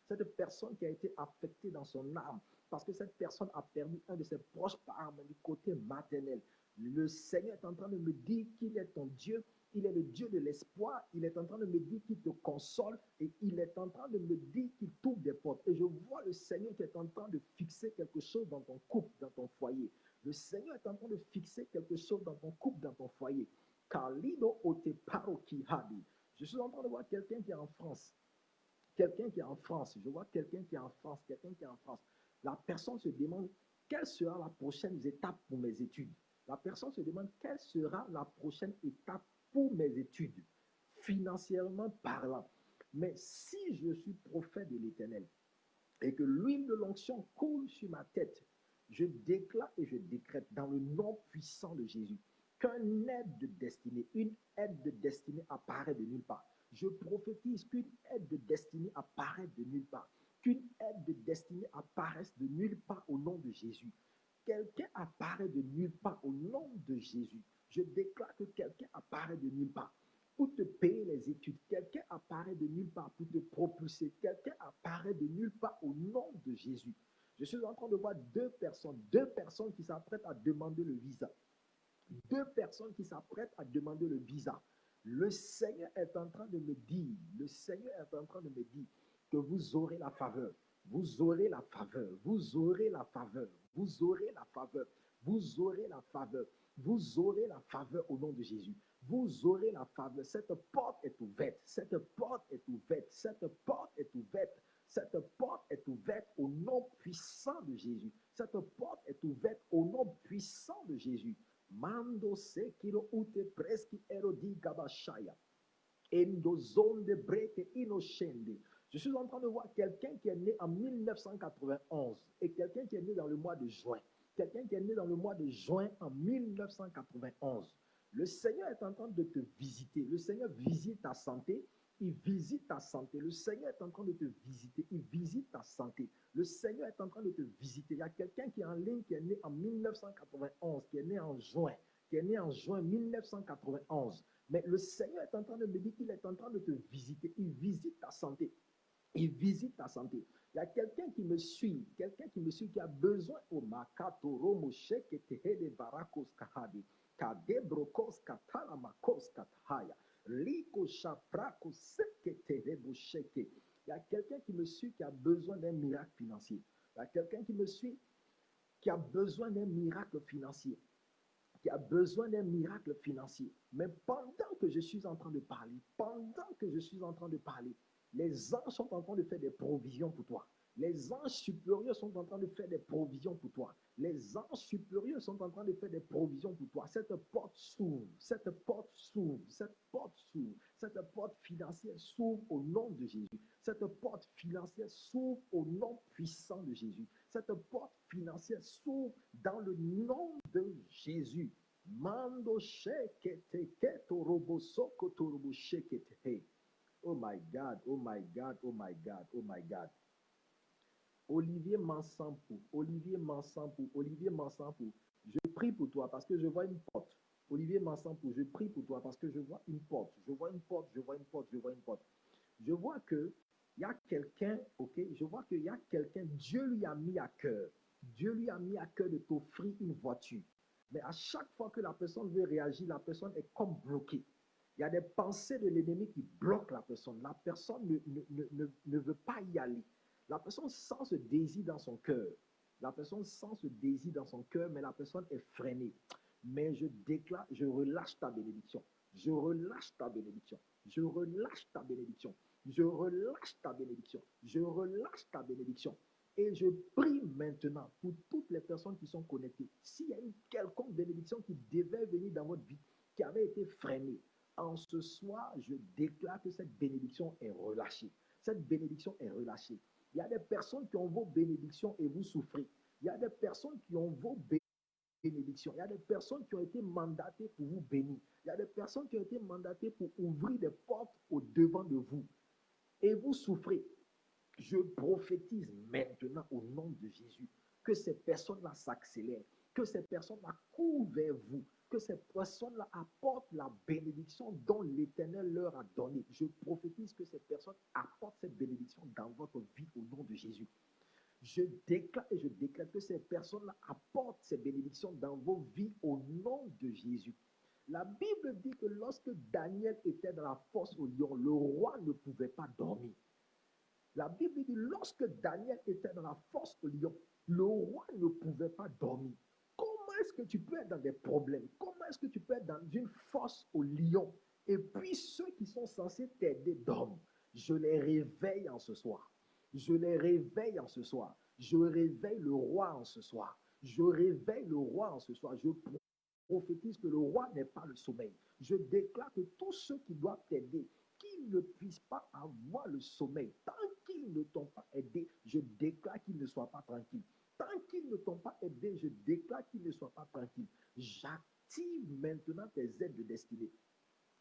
cette personne qui a été affectée dans son âme, parce que cette personne a perdu un de ses proches parents du côté maternel. Le Seigneur est en train de me dire qu'il est ton Dieu. Il est le Dieu de l'espoir. Il est en train de me dire qu'il te console et il est en train de me dire qu'il t'ouvre des portes. Et je vois le Seigneur qui est en train de fixer quelque chose dans ton couple, dans ton foyer. Le Seigneur est en train de fixer quelque chose dans ton couple, dans ton foyer. Kalido ote paroki hadi. Je suis en train de voir quelqu'un qui est en France. Quelqu'un qui est en France. Je vois quelqu'un qui est en France. La personne se demande quelle sera la prochaine étape pour mes études. La personne se demande quelle sera la prochaine étape pour mes études, financièrement parlant. Mais si je suis prophète de l'Éternel et que l'huile de l'onction coule sur ma tête, je déclare et je décrète dans le nom puissant de Jésus qu'une aide de destinée apparaît de nulle part. Je prophétise qu'une aide de destinée apparaît de nulle part. Qu'une aide de destinée apparaisse de nulle part au nom de Jésus. Quelqu'un apparaît de nulle part au nom de Jésus. Je déclare que quelqu'un apparaît de nulle part pour te payer les études. Quelqu'un apparaît de nulle part pour te propulser. Quelqu'un apparaît de nulle part au nom de Jésus. Je suis en train de voir deux personnes qui s'apprêtent à demander le visa. Deux personnes qui s'apprêtent à demander le visa. Le Seigneur est en train de me dire, que vous aurez la faveur. Vous aurez la faveur. Vous aurez la faveur. Vous aurez la faveur. Vous aurez la faveur. Vous aurez la faveur au nom de Jésus. Vous aurez la faveur. Cette porte est ouverte. Cette porte est ouverte. Cette porte est ouverte. Cette porte est ouverte au nom puissant de Jésus. Cette porte est ouverte au nom puissant de Jésus. Mando sekiro ute preski erodi gabashaya. Endozonde breke inoshende. Je suis en train de voir quelqu'un qui est né en 1991 et quelqu'un qui est né dans le mois de juin. Quelqu'un qui est né dans le mois de juin en 1991. Le Seigneur est en train de te visiter. Le Seigneur visite ta santé. Il visite ta santé. Le Seigneur est en train de te visiter. Il visite ta santé. Le Seigneur est en train de te visiter. Il y a quelqu'un qui est en ligne qui est né en 1991, qui est né en juin, 1991. Mais le Seigneur est en train de me dire qu'il est en train de te visiter. Il visite ta santé. Il visite ta santé. Il y a quelqu'un qui me suit, qui a besoin au makato romo sheke tehede barakos kahadi, kadebrokos katala makos katahaya, liko shaprako seke tehebo sheke. Il y a quelqu'un qui me suit qui a besoin d'un miracle financier. Il y a quelqu'un qui me suit qui a besoin d'un miracle financier. Mais pendant que je suis en train de parler, les anges sont en train de faire des provisions pour toi. Les anges supérieurs sont en train de faire des provisions pour toi. Cette porte s'ouvre. Cette porte financière s'ouvre au nom de Jésus. Cette porte financière s'ouvre au nom puissant de Jésus. cette porte financière s'ouvre dans le nom de Jésus. Mando shekete keto robo soko torobo shekete. Hey. Oh my God, oh my God, oh my God, oh my God. Olivier Mansampou, Olivier Mansampou, Olivier Mansampou, je prie pour toi parce que je vois une porte. Olivier Mansampou, je prie pour toi parce que je vois une porte. Je vois une porte, je vois une porte, je vois une porte. Je vois que il y a quelqu'un, ok, je vois qu'il y a quelqu'un, Dieu lui a mis à cœur. Dieu lui a mis à cœur de t'offrir une voiture. Mais à chaque fois que la personne veut réagir, la personne est comme bloquée. Il y a des pensées de l'ennemi qui bloquent la personne. La personne ne veut pas y aller. La personne sent ce désir dans son cœur. La personne sent ce désir dans son cœur, mais la personne est freinée. Mais je déclare, je relâche ta bénédiction. Je relâche ta bénédiction. Je relâche ta bénédiction. Je relâche ta bénédiction. Je relâche ta bénédiction. Et je prie maintenant pour toutes les personnes qui sont connectées. S'il y a une quelconque bénédiction qui devait venir dans votre vie, qui avait été freinée, en ce soir, je déclare que cette bénédiction est relâchée. Cette bénédiction est relâchée. Il y a des personnes qui ont vos bénédictions et vous souffrez. Il y a des personnes qui ont vos bénédictions. Il y a des personnes qui ont été mandatées pour vous bénir. Il y a des personnes qui ont été mandatées pour ouvrir des portes au devant de vous. Et vous souffrez. Je prophétise maintenant au nom de Jésus que ces personnes-là s'accélèrent, que ces personnes-là courent vers vous, que ces personnes-là apportent la bénédiction dont l'Éternel leur a donné. Je prophétise que ces personnes apportent cette bénédiction dans votre vie au nom de Jésus. Je déclare et je déclare que ces personnes-là apportent ces bénédictions dans vos vies au nom de Jésus. La Bible dit que lorsque Daniel était dans la fosse au lion, le roi ne pouvait pas dormir. La Bible dit, lorsque Daniel était dans la fosse au lion, le roi ne pouvait pas dormir. Comment est-ce que tu peux être dans des problèmes? Comment est-ce que tu peux être dans une fosse au lion? Et puis ceux qui sont censés t'aider dorment. Je les réveille en ce soir. Je les réveille en ce soir. Je réveille le roi en ce soir. Je réveille le roi en ce soir. Je prophétise que le roi n'est pas le sommeil. Je déclare que tous ceux qui doivent t'aider, qu'ils ne puissent pas avoir le sommeil. Tant qu'ils ne t'ont pas aidé, je déclare qu'ils ne soient pas tranquilles. Tant qu'ils ne t'ont pas aidé, je déclare qu'ils ne soient pas tranquilles. J'active maintenant tes aides de destinée.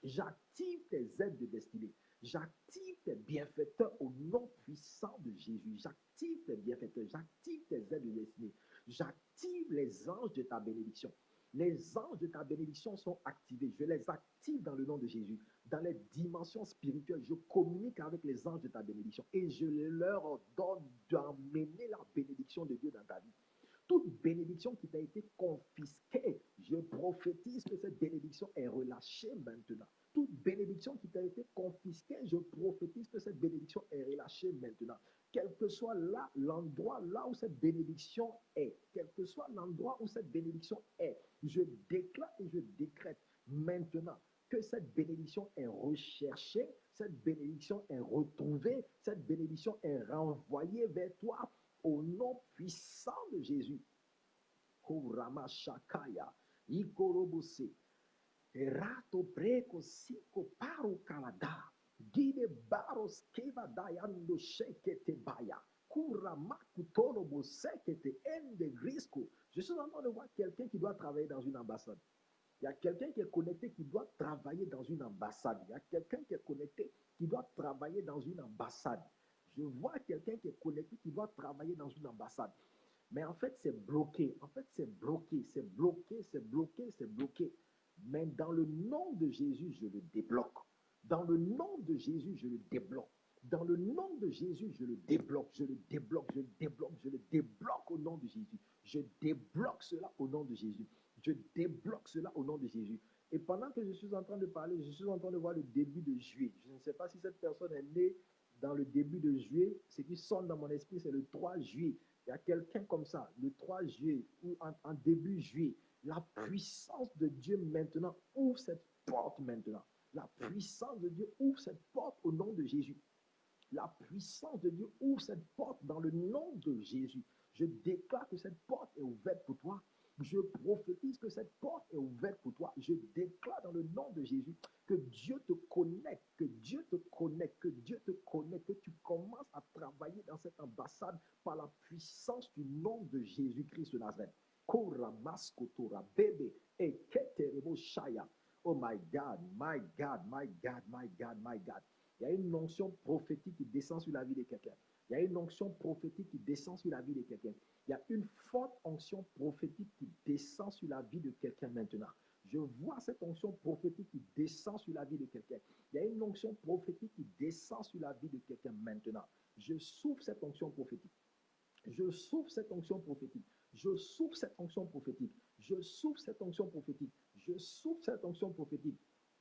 J'active tes aides de destinée. J'active tes bienfaiteurs au nom puissant de Jésus. J'active tes bienfaiteurs. J'active tes aides de destinée. J'active les anges de ta bénédiction. Les anges de ta bénédiction sont activés. Je les active dans le nom de Jésus. Dans les dimensions spirituelles, je communique avec les anges de ta bénédiction et je leur ordonne d'emmener la bénédiction de Dieu dans ta vie. Toute bénédiction qui t'a été confisquée, je prophétise que cette bénédiction est relâchée maintenant. Toute bénédiction qui t'a été confisquée, je prophétise que cette bénédiction est relâchée maintenant. Quel que soit là, l'endroit là où cette bénédiction est, quel que soit l'endroit où cette bénédiction est, je déclare et je décrète maintenant que cette bénédiction est recherchée, cette bénédiction est retrouvée, cette bénédiction est renvoyée vers toi au nom puissant de Jésus. Kurama Shakaya, Ikorobose, Erato Breko Siko Paru Kalada, Gide Baros Keva Dayando Shekete Baya, Kurama Kutorobo Sekete Ende Grisco. Je suis en train de voir quelqu'un qui doit travailler dans une ambassade. Il y a quelqu'un qui est connecté qui doit travailler dans une ambassade. Il y a quelqu'un qui est connecté qui doit travailler dans une ambassade. Je vois quelqu'un qui est connecté qui doit travailler dans une ambassade. Mais en fait, c'est bloqué. En fait, c'est bloqué. C'est bloqué, c'est bloqué, c'est bloqué. Mais dans le nom de Jésus, je le débloque. Dans le nom de Jésus, je le débloque. Dans le nom de Jésus, je le débloque, je le débloque, je le débloque, je le débloque au nom de Jésus. Je débloque cela au nom de Jésus. Je débloque cela au nom de Jésus. Et pendant que je suis en train de parler, je suis en train de voir le début de juillet. Je ne sais pas si cette personne est née dans le début de juillet. Ce qui sonne dans mon esprit, c'est le 3 juillet. Il y a quelqu'un comme ça, le 3 juillet ou en début juillet. La puissance de Dieu maintenant ouvre cette porte maintenant. La puissance de Dieu ouvre cette porte au nom de Jésus. La puissance de Dieu ouvre cette porte dans le nom de Jésus. Je déclare que cette porte est ouverte pour toi. Je prophétise que cette porte est ouverte pour toi. Je déclare dans le nom de Jésus que Dieu te connecte, que Dieu te connecte, que Dieu te connecte, que tu commences à travailler dans cette ambassade par la puissance du nom de Jésus-Christ de Nazareth. Kora maskotora bébé et keterebo shaya. Oh my God, my God, my God, my God, my God. Il y a une onction prophétique qui descend sur la vie de quelqu'un. Il y a une onction prophétique qui descend sur la vie de quelqu'un. Il y a une forte onction prophétique qui descend sur la vie de quelqu'un maintenant. Je vois cette onction prophétique qui descend sur la vie de quelqu'un. Il y a une onction prophétique qui descend sur la vie de quelqu'un maintenant. Je souffle cette onction prophétique. Je souffle cette onction prophétique. Je souffle cette onction prophétique. Je souffle cette onction prophétique. Je souffle cette onction prophétique.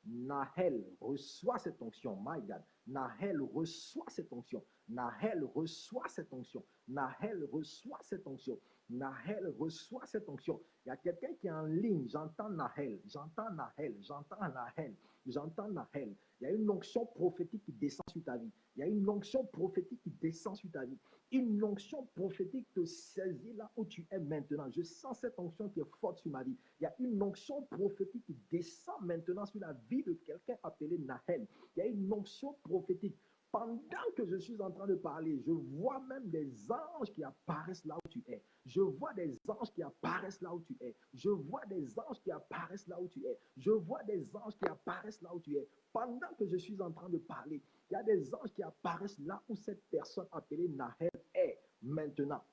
Nahel reçoit cette onction. My God. Nahel reçoit cette onction. Nahel reçoit cette onction. Nahel reçoit cette onction. Nahel reçoit cette onction. Il y a quelqu'un qui est en ligne. J'entends Nahel. J'entends Nahel. J'entends Nahel. J'entends Nahel. Il y a une onction prophétique qui descend sur ta vie. Il y a une onction prophétique qui descend sur ta vie. Une onction prophétique te saisit là où tu es maintenant. Je sens cette onction qui est forte sur ma vie. Il y a une onction prophétique qui descend maintenant sur la vie de quelqu'un appelé Nahel. Il y a une onction prophétique. Pendant que je suis en train de parler, je vois même des anges qui apparaissent là où tu es. Je vois des anges qui apparaissent là où tu es. Je vois des anges qui apparaissent là où tu es. Je vois des anges qui apparaissent là où tu es. Pendant que je suis en train de parler, il y a des anges qui apparaissent là où cette personne appelée Nahel est maintenant.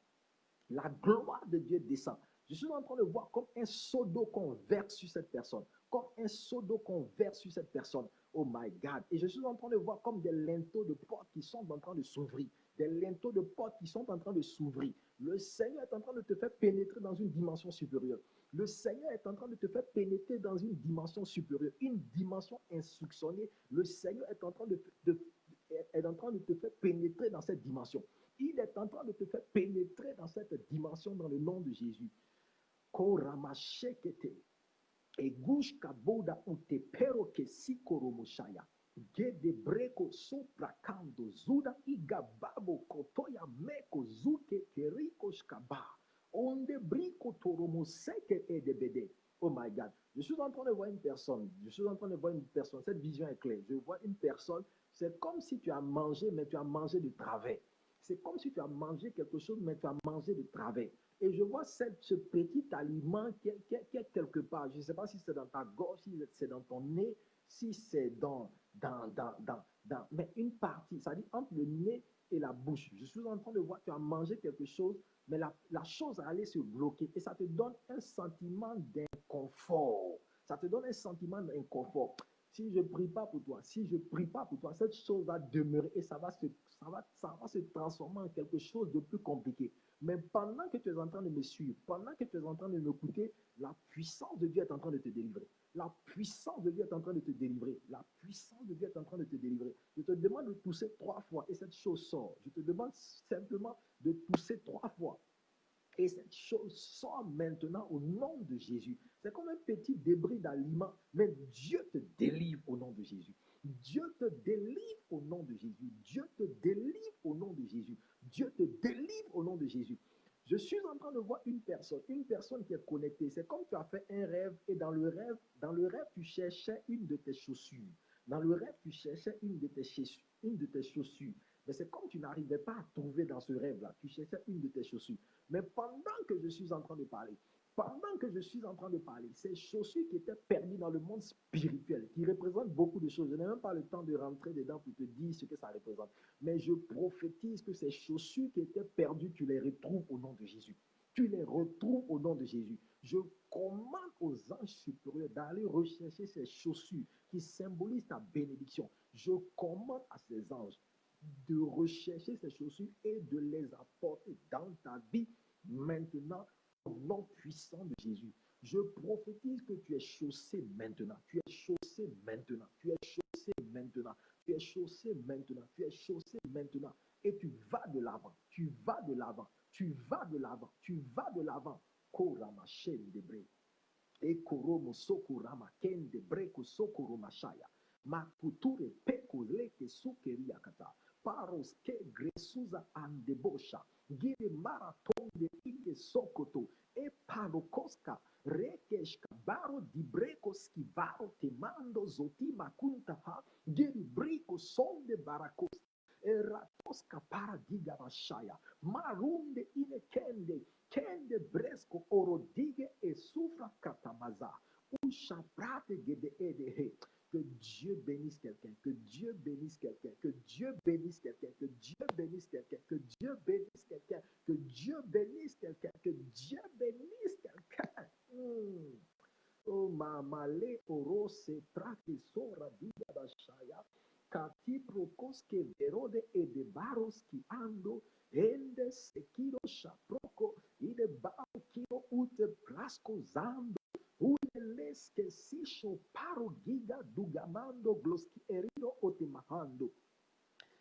La gloire de Dieu descend. Je suis en train de voir comme un seau d'eau qu'on verse sur cette personne. Comme un seau d'eau qu'on verse sur cette personne. Oh my God. Et je suis en train de voir comme des linteaux de portes qui sont en train de s'ouvrir. Des linteaux de portes qui sont en train de s'ouvrir. Le Seigneur est en train de te faire pénétrer dans une dimension supérieure. Le Seigneur est en train de te faire pénétrer dans une dimension supérieure, une dimension instructionnée. Le Seigneur est en train est en train de te faire pénétrer dans cette dimension. Il est en train de te faire pénétrer dans cette dimension dans le nom de Jésus. Koramashekete. Egush kaboda ute pero ke sikoromoshaya. Gede breko soprakando zuda igababo kotoya meko zuke keriko shkaba. Onde briko toromoseke edebede. Oh my God. Je suis en train de voir une personne. Je suis en train de voir une personne. Cette vision est claire. Je vois une personne. C'est comme si tu as mangé, mais tu as mangé de travers. C'est comme si tu as mangé quelque chose, mais tu as mangé de travers. Et je vois ce petit aliment qui est quelque part. Je ne sais pas si c'est dans ta gorge, si c'est dans ton nez, si c'est mais une partie, ça dit entre le nez et la bouche. Je suis en train de voir, tu as mangé quelque chose, mais la chose allait se bloquer et ça te donne un sentiment d'inconfort. Ça te donne un sentiment d'inconfort. Si je ne prie pas pour toi, si je ne prie pas pour toi, cette chose va demeurer et ça va se transformer en quelque chose de plus compliqué. Mais pendant que tu es en train de me suivre, pendant que tu es en train de m'écouter, la puissance de Dieu est en train de te délivrer. La puissance de Dieu est en train de te délivrer. La puissance de Dieu est en train de te délivrer. Je te demande de tousser 3 fois et cette chose sort. Je te demande simplement de tousser 3 fois. Et cette chose sort maintenant au nom de Jésus. C'est comme un petit débris d'aliment, mais Dieu te délivre au nom de Jésus. Dieu te délivre au nom de Jésus. Dieu te délivre au nom de Jésus. Dieu te délivre au nom de Jésus. Je suis en train de voir une personne qui est connectée. C'est comme tu as fait un rêve et dans le rêve, tu cherchais une de tes chaussures. Dans le rêve, tu cherchais une de tes chaussures. Mais c'est comme tu n'arrivais pas à trouver dans ce rêve-là. Tu cherchais une de tes chaussures. Mais pendant que je suis en train de parler, ces chaussures qui étaient perdues dans le monde spirituel, qui représentent beaucoup de choses, je n'ai même pas le temps de rentrer dedans pour te dire ce que ça représente. Mais je prophétise que ces chaussures qui étaient perdues, tu les retrouves au nom de Jésus. Tu les retrouves au nom de Jésus. Je commande aux anges supérieurs d'aller rechercher ces chaussures qui symbolisent ta bénédiction. Je commande à ces anges de rechercher ces chaussures et de les apporter dans ta vie maintenant au nom puissant de Jésus. Je prophétise que tu es chaussé maintenant. Tu es chaussé maintenant. Tu es chaussé maintenant. Tu es chaussé maintenant. Tu es chaussé maintenant. Et tu vas de l'avant. Tu vas de l'avant. Tu vas de l'avant. Tu vas de l'avant. Korama chaîne de bré. E koromo sokurama kende breko sokuroma shaya. Makuture peko leke sukeria kata. Paros ke gresuza andebosha. Gire maratonde inde sokoto. E palokoska. Rekeshka baro di breko skivaro temando zoti makunta ha. Giri briko sonde barakos. Eratoska paradiga rashaya. Marunde ine kende. Kende bresco orodige e sufra katamaza. Ushaprate gede edehe. Que Dieu bénisse quelqu'un, que Dieu bénisse quelqu'un, que Dieu bénisse quelqu'un, que Dieu bénisse quelqu'un, que Dieu bénisse quelqu'un, que Dieu bénisse quelqu'un, que Dieu bénisse quelqu'un. Oh, mamale oro se trate sora diga bashaya. Kati prokoske verode e de baros ki ando. Ende sekiro shaproko. Ide bao kiro ute plasko zando. Uleles que sisho paro giga dugamando gloski erino otemahando.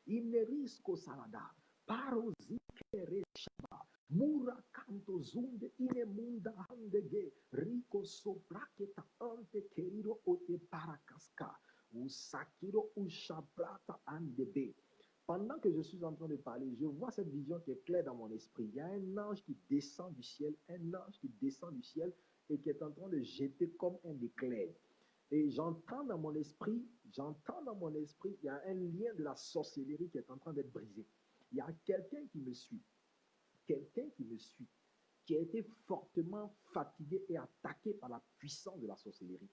Inerisco salada. Paro zikere shaba. Mura canto zunde ine munda handege. Rico sopraketa ante querido ote paracasca. Usakiro ushabrata andebe. Pendant que je suis en train de parler, je vois cette vision qui est claire dans mon esprit. Il y a un ange qui descend du ciel, un ange qui descend du ciel et qui est en train de jeter comme un éclair. Et j'entends dans mon esprit, il y a un lien de la sorcellerie qui est en train d'être brisé. Il y a quelqu'un qui me suit, qui a été fortement fatigué et attaqué par la puissance de la sorcellerie.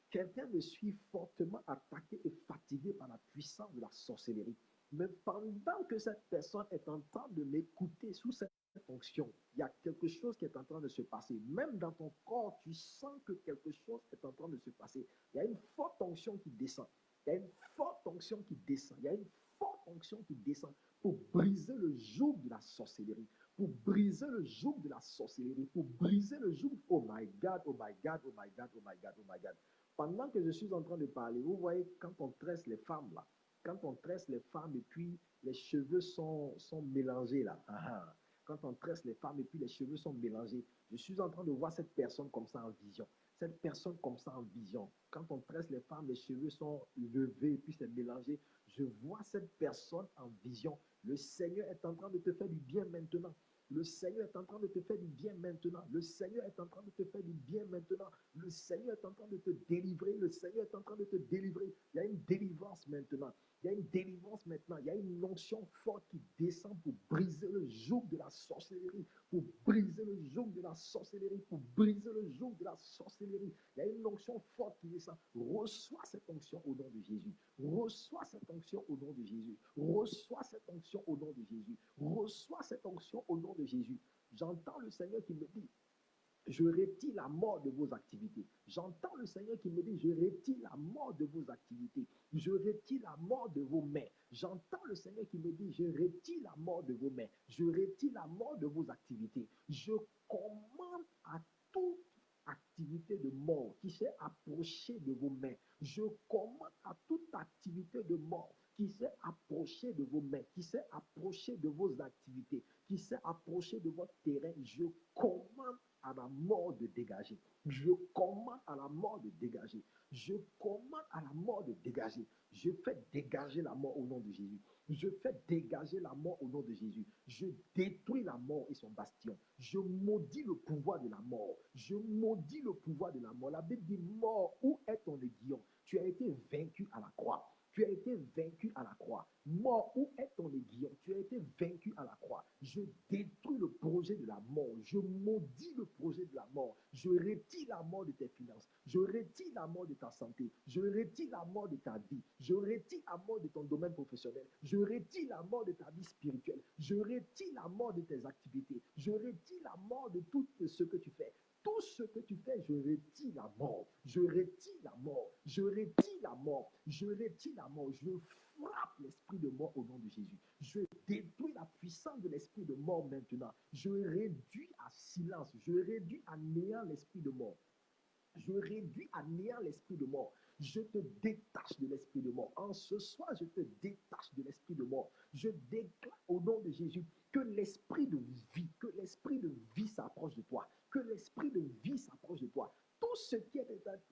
Quelqu'un me suit fortement attaqué et fatigué par la puissance de la sorcellerie. Mais pendant que cette personne est en train de m'écouter sous cette fonction, il y a quelque chose qui est en train de se passer. Même dans ton corps, tu sens que quelque chose est en train de se passer. Il y a une forte onction qui descend. Il y a une forte onction qui descend. Il y a une forte onction qui descend pour briser le joug de la sorcellerie. Pour briser le joug de la sorcellerie. Pour briser le joug. Oh my God, oh my God, oh my God, oh my God, oh my God. Pendant que je suis en train de parler, vous voyez, quand on tresse les femmes, là, quand on tresse les femmes et puis les cheveux sont mélangés, là. Quand on tresse les femmes et puis les cheveux sont mélangés, je suis en train de voir cette personne comme ça en vision. Cette personne comme ça en vision. Quand on tresse les femmes, les cheveux sont levés et puis c'est mélangé. Je vois cette personne en vision. Le Seigneur est en train de te faire du bien maintenant. Le Seigneur est en train de te faire du bien maintenant. Le Seigneur est en train de te faire du bien maintenant. Le Seigneur est en train de te délivrer. Le Seigneur est en train de te délivrer. Il y a une délivrance maintenant. Il y a une délivrance maintenant. Il y a une onction forte qui descend pour briser le joug de la sorcellerie. Pour briser le joug de la sorcellerie. Pour briser le joug de la sorcellerie. Il y a une onction forte qui descend. Reçois cette onction au nom de Jésus. Reçois cette onction au nom de Jésus. Reçois cette onction au nom de Jésus. Reçois cette onction au nom de Jésus. J'entends le Seigneur qui me dit, je retire la mort de vos activités. J'entends le Seigneur qui me dit, je retire la mort de vos activités. Je retire la mort de vos mains. J'entends le Seigneur qui me dit, je retire la mort de vos mains. Je retire la mort de vos activités. Je commande à toute activité de mort qui s'est approchée de vos mains. Je commande à toute activité de mort qui s'est approchée de vos mains, qui s'est approchée de vos activités, qui s'est approchée de votre terrain. Je commande à la mort de dégager. Je commande à la mort de dégager. Je commande à la mort de dégager. Je fais dégager la mort au nom de Jésus. Je fais dégager la mort au nom de Jésus. Je détruis la mort et son bastion. Je maudis le pouvoir de la mort. Je maudis le pouvoir de la mort. La Bible dit, mort, où est ton aiguillon? Tu as été vaincu à la croix. Tu as été vaincu à la croix. Mort, où est ton aiguillon? Tu as été vaincu à la croix. Je détruis le projet de la mort. Je maudis le projet de la mort. Je retire la mort de tes finances. Je retire la mort de ta santé. Je retire la mort de ta vie. Je retire la mort de ton domaine professionnel. Je retire la mort de ta vie spirituelle. Je retire la mort de tes activités. Je retire la mort de tout ce que tu fais. Tout ce que tu fais, je retire la mort. Je retire la mort. Je retire la mort. Je retire la mort. Je frappe l'esprit de mort au nom de Jésus. Je détruis la puissance de l'esprit de mort maintenant. Je réduis à silence. Je réduis à néant l'esprit de mort. Je réduis à néant l'esprit de mort. Je te détache de l'esprit de mort. En ce soir, je te détache de l'esprit de mort. Je déclare au nom de Jésus que l'esprit de vie s'approche de toi. Que l'esprit de vie s'approche de toi. Tout ce qui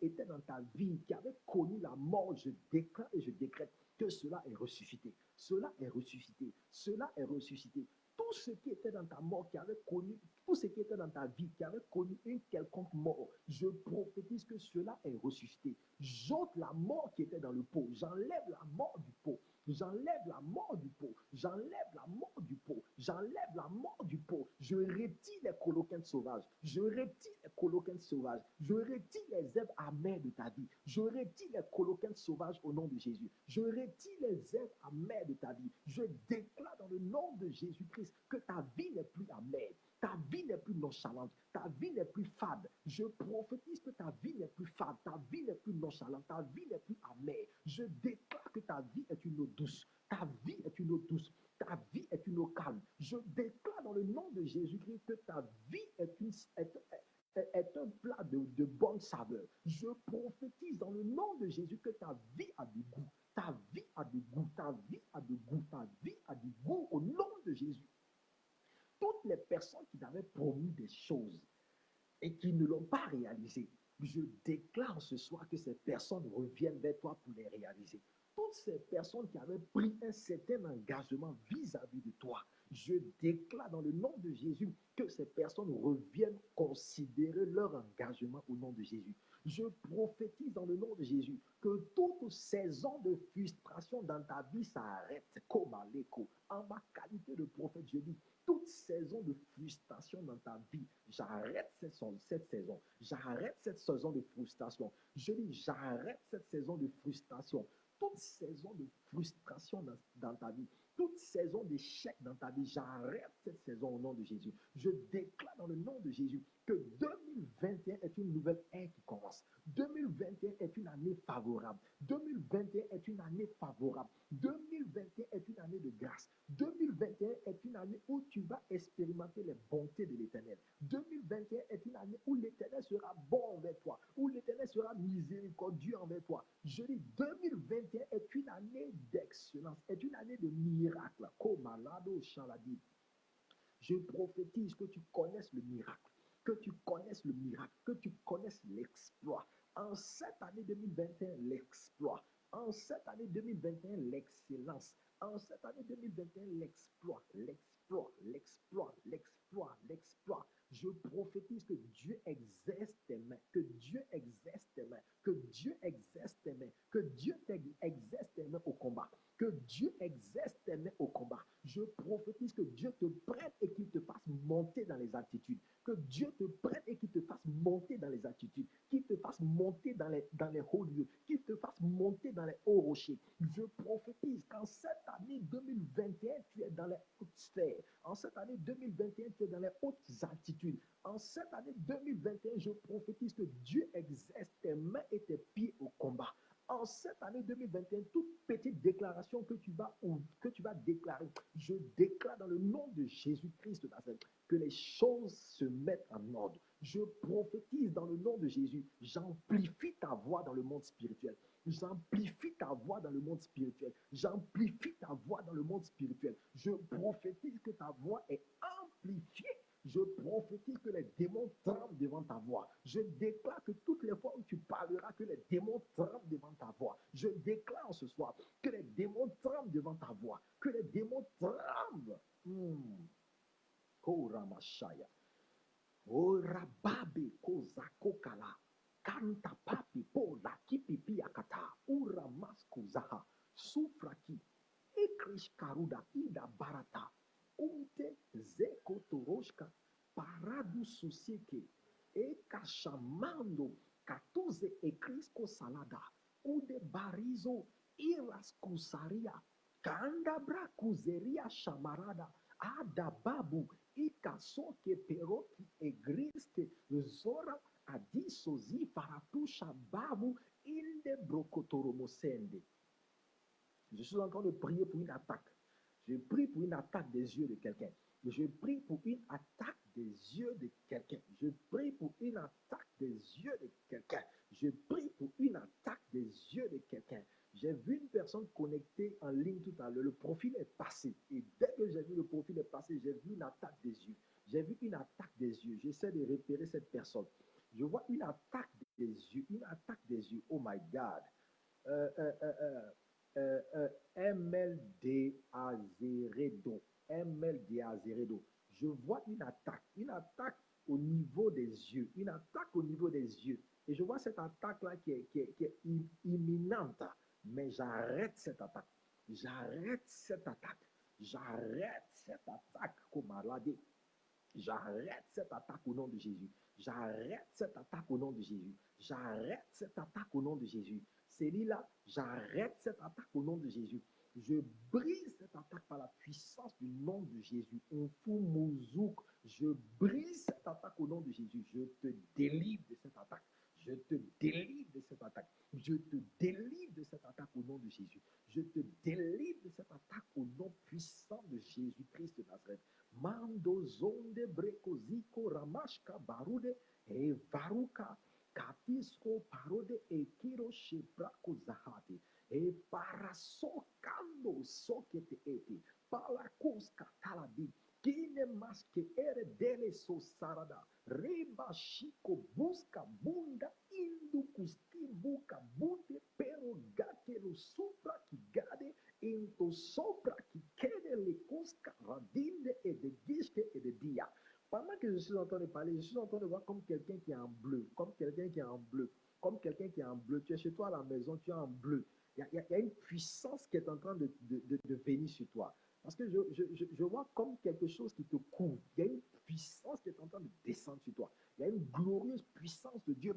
était dans ta vie, qui avait connu la mort, je déclare et je décrète que cela est ressuscité. Cela est ressuscité. Cela est ressuscité. Tout tout ce qui était dans ta mort, qui avait connu, tout ce qui était dans ta vie, qui avait connu une quelconque mort, je prophétise que cela est ressuscité. J'ôte la mort qui était dans le pot. J'enlève la mort du pot. J'enlève la mort du pot. J'enlève la mort du pot. J'enlève la mort du pot. Je retire les coloquins sauvages. Je retire les coloquins sauvages. Je retire les herbes amères de ta vie. Je retire les coloquins sauvages au nom de Jésus. Je retire les herbes amères de ta vie. Je déclare dans le nom de Jésus-Christ que ta vie n'est plus amère. Ta vie n'est plus nonchalante, ta vie n'est plus fade. Je prophétise que ta vie n'est plus fade, ta vie n'est plus nonchalante, ta vie n'est plus amère. Je déclare que ta vie est une eau douce, ta vie est une eau douce, ta vie est une eau calme. Je déclare dans le nom de Jésus-Christ que ta vie est un plat de bonne saveur. Je prophétise dans le nom de Jésus que ta vie a du goût, ta vie a du goût, ta vie a du goût, ta vie a du goût au nom de Jésus. Toutes les personnes qui t'avaient promis des choses et qui ne l'ont pas réalisé, je déclare ce soir que ces personnes reviennent vers toi pour les réaliser. Toutes ces personnes qui avaient pris un certain engagement vis-à-vis de toi, je déclare dans le nom de Jésus que ces personnes reviennent considérer leur engagement au nom de Jésus. Je prophétise dans le nom de Jésus que toute saison de frustration dans ta vie s'arrête comme à l'écho. En ma qualité de prophète, je dis, toute saison de frustration dans ta vie, j'arrête cette saison. J'arrête cette saison de frustration. Je dis, j'arrête cette saison de frustration. Toute saison de frustration dans ta vie, toute saison d'échec dans ta vie, j'arrête cette saison au nom de Jésus. Je déclare dans le nom de Jésus que 2021 est une nouvelle ère qui commence. 2021 est une année favorable. 2021 est une année favorable. 2021 est une année de grâce. 2021 est une année où tu vas expérimenter les bontés de l'Éternel. 2021 est une année où l'Éternel sera bon envers toi, où l'Éternel sera miséricordieux envers toi. Je dis 2021 est une année d'excellence, est une année de miracle. Comme Alado Shaladi. Je prophétise que tu connaisses le miracle, que tu connaisses le miracle, que tu connaisses l'exploit. En cette année 2021, l'exploit. En cette année 2021, l'excellence. En cette année 2021, l'exploit, l'exploit, l'exploit, l'exploit, l'exploit. Je prophétise que Dieu exerce tes mains, que Dieu exerce tes mains, que Dieu exerce tes mains, que Dieu exerce tes mains au combat, que Dieu exerce tes mains au combat. Je prophétise que Dieu te prenne et qu'il te fasse monter dans les attitudes, que Dieu te prenne et qu'il te fasse monter dans les attitudes, qu'il te fasse monter dans les hauts lieux, qu'il te fasse monter dans les hauts rochers. Je prophétise qu'en cette année 2021, tu es dans les hautes sphères. En cette année 2021, tu es dans les hautes altitudes. En cette année 2021, je prophétise que Dieu exerce tes mains et tes pieds au combat. En cette année 2021, toute petite déclaration que tu vas déclarer, je déclare dans le nom de Jésus-Christ de Nazareth que les choses se mettent en ordre. Je prophétise dans le nom de Jésus, j'amplifie ta voix dans le monde spirituel. J'amplifie ta voix dans le monde spirituel. J'amplifie ta voix dans le monde spirituel. Je prophétise que ta voix est amplifiée. Je prophétise que les démons tremblent devant ta voix. Je déclare que toutes les fois où tu parleras, que les démons tremblent devant ta voix. Je déclare ce soir que les démons tremblent devant ta voix. Que les démons tremblent. Koramashaya. Orababe kozakokala. Kanta papi po la kipipi akata. Uramasku zaha. Sufraki. Ekrish karuda ida barata. Unte zeko toroshka. Paradu susike. Eka shamando. Katuze ekrisko salada. Ude barizo. Iras kusaria. Kanda bra kuzeria shamarada. Ada babu. Ika soke peroti egriste. Zora adisozi faratusha babu. Inde brokotoromosende. Je suis en train de prier pour une attaque. Je prie pour une attaque des yeux de quelqu'un. Je prie pour une attaque des yeux de quelqu'un. Je prie pour une attaque des yeux de quelqu'un. Je prie pour une attaque des yeux de quelqu'un. J'ai vu une personne connectée en ligne tout à l'heure. Le profil est passé. Et dès que j'ai vu le profil est passé, j'ai vu une attaque des yeux. J'ai vu une attaque des yeux. J'essaie de repérer cette personne. Je vois une attaque des yeux. Une attaque des yeux. Oh my God. MLD Azeredo. MLD Azeredo. cette attaque-là qui est imminente, mais j'arrête cette attaque. J'arrête cette attaque. J'arrête cette attaque comme maladie. J'arrête cette attaque au nom de Jésus. J'arrête cette attaque au nom de Jésus. J'arrête cette attaque au nom de Jésus. Celui-là, j'arrête cette attaque au nom de Jésus. Je brise cette attaque par la puissance du nom de Jésus. Mouzouk. Je brise cette attaque au nom de Jésus. Je te délivre de cette attaque. Je te délivre de cette attaque. Je te délivre de cette attaque au nom de Jésus. Je te délivre de cette attaque au nom puissant de Jésus-Christ de Nazareth. Mando zonde brekoziko ramashka barude e varuka katisco parode e kiro shebrako zahati e parasokando sokete eti palakos katalabi kine maske ere dele so sarada reba shiko busca bunda indu kusti buka bunde pero gatelo supra ki gade into sopra qui kede le cosca radinde et de guiche et de dia. Pendant que je suis en train de parler, je suis en train de voir comme quelqu'un qui est en bleu, comme quelqu'un qui est en bleu, comme quelqu'un qui est en bleu. Tu es chez toi à la maison, tu es en bleu. Il y a une puissance qui est en train de venir sur toi. Parce que je vois comme quelque chose qui te couvre. Il y a une puissance qui est en train de descendre sur toi. Il y a une glorieuse puissance de Dieu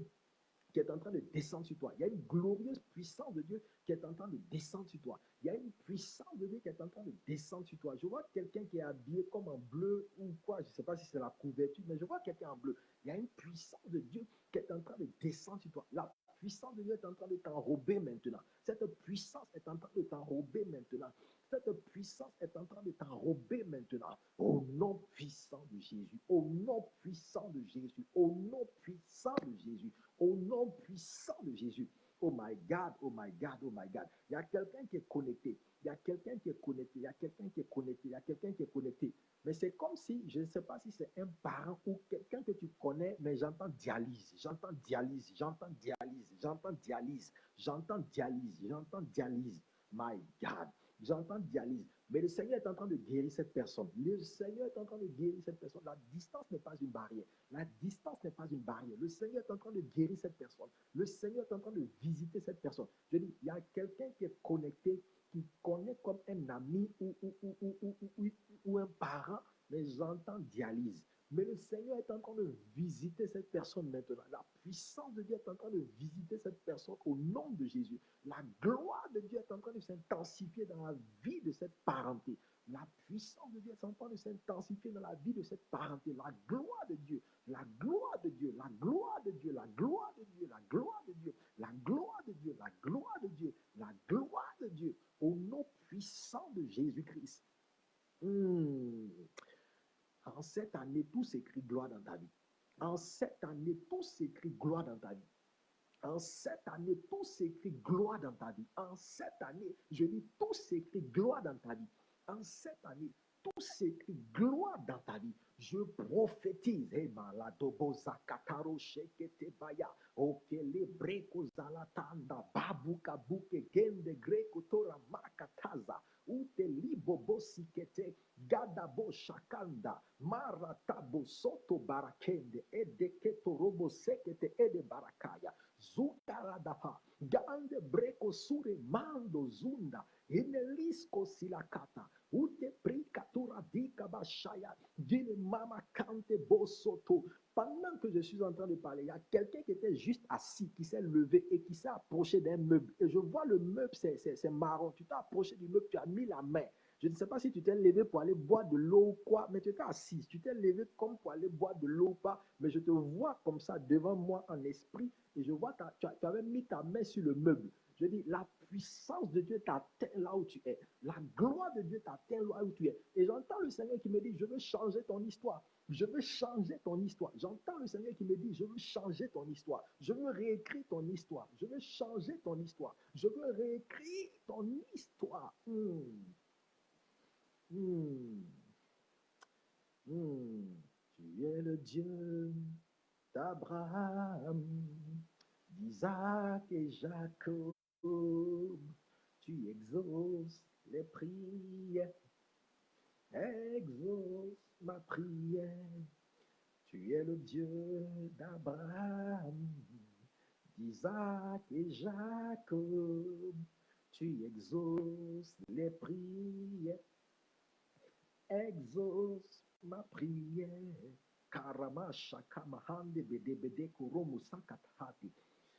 qui est en train de descendre sur toi. Il y a une glorieuse puissance de Dieu qui est en train de descendre sur toi. Il y a une puissance de Dieu qui est en train de descendre sur toi. Je vois quelqu'un qui est habillé comme en bleu ou quoi, je ne sais pas si c'est la couverture, mais je vois quelqu'un en bleu. Il y a une puissance de Dieu qui est en train de descendre sur toi. La puissance de Dieu est en train de t'enrober maintenant. Cette puissance est en train de t'enrober maintenant. Cette puissance est en train de t'enrober maintenant. Au nom puissant de Jésus. Au nom puissant de Jésus. Au nom puissant de Jésus. Au nom puissant de Jésus. Oh my God, oh my God, oh my God. Il y a quelqu'un qui est connecté. Il y a quelqu'un qui est connecté. Il y a quelqu'un qui est connecté. Il y a quelqu'un qui est connecté. Mais c'est comme si, je ne sais pas si c'est un parent ou quelqu'un que tu connais, mais j'entends dialyse, j'entends dialyse, j'entends dialyse, j'entends dialyse, j'entends dialyse, j'entends dialyse. My God, j'entends dialyse. Mais le Seigneur est en train de guérir cette personne. Le Seigneur est en train de guérir cette personne. La distance n'est pas une barrière. La distance n'est pas une barrière. Le Seigneur est en train de guérir cette personne. Le Seigneur est en train de visiter cette personne. Je dis, il y a quelqu'un qui est connecté, qui connaît comme un ami ou un parent, mais j'entends dialyse. Mais le Seigneur est en train de visiter cette personne maintenant. La puissance de Dieu est en train de visiter cette personne au nom de Jésus. La gloire de Dieu est en train de s'intensifier dans la vie de cette parenté. La puissance de Dieu est en train de s'intensifier dans la vie de cette parenté. La gloire de Dieu, la gloire de Dieu, la gloire de Dieu, la gloire de Dieu, la gloire de Dieu, la gloire de Dieu, la gloire de Dieu, la gloire de Dieu, au nom puissant de Jésus-Christ. En cette année, tout s'écrit gloire dans ta vie. En cette année, tout s'écrit gloire dans ta vie. En cette année, tout s'écrit gloire dans ta vie. En cette année, je dis tout s'écrit gloire dans ta vie. En cette année, tout s'écrit gloire dans ta vie. Je prophétise. Ute libobo sikete gadabo shakanda maratabo soto barakende edeketo robo sekete ede barakaya zukaradaha gande breko sure mando zunda inelisco silakata ute prikatura dika bashaya dine mama kante bosoto. Pendant que je suis en train de parler, il y a quelqu'un qui était juste assis, qui s'est levé et qui s'est approché d'un meuble. Et je vois le meuble, c'est marron. Tu t'es approché du meuble, tu as mis la main. Je ne sais pas si tu t'es levé pour aller boire de l'eau ou quoi, mais tu étais assis. Tu t'es levé comme pour aller boire de l'eau ou pas, mais je te vois comme ça devant moi en esprit et je vois que tu avais mis ta main sur le meuble. Je dis, la puissance de Dieu t'atteint là où tu es. La gloire de Dieu t'atteint là où tu es. Et j'entends le Seigneur qui me dit, je veux changer ton histoire. Je veux changer ton histoire. J'entends le Seigneur qui me dit, je veux changer ton histoire. Je veux réécrire ton histoire. Je veux changer ton histoire. Je veux réécrire ton histoire. Tu es le Dieu d'Abraham, d'Isaac et Jacob. Tu exauces les prières. Exauce ma prière. Tu es le Dieu d'Abraham, d'Isaac et Jacob. Tu exauces les prières, exauce ma prière. Karama shakama hande bede bede kuromu sakatati.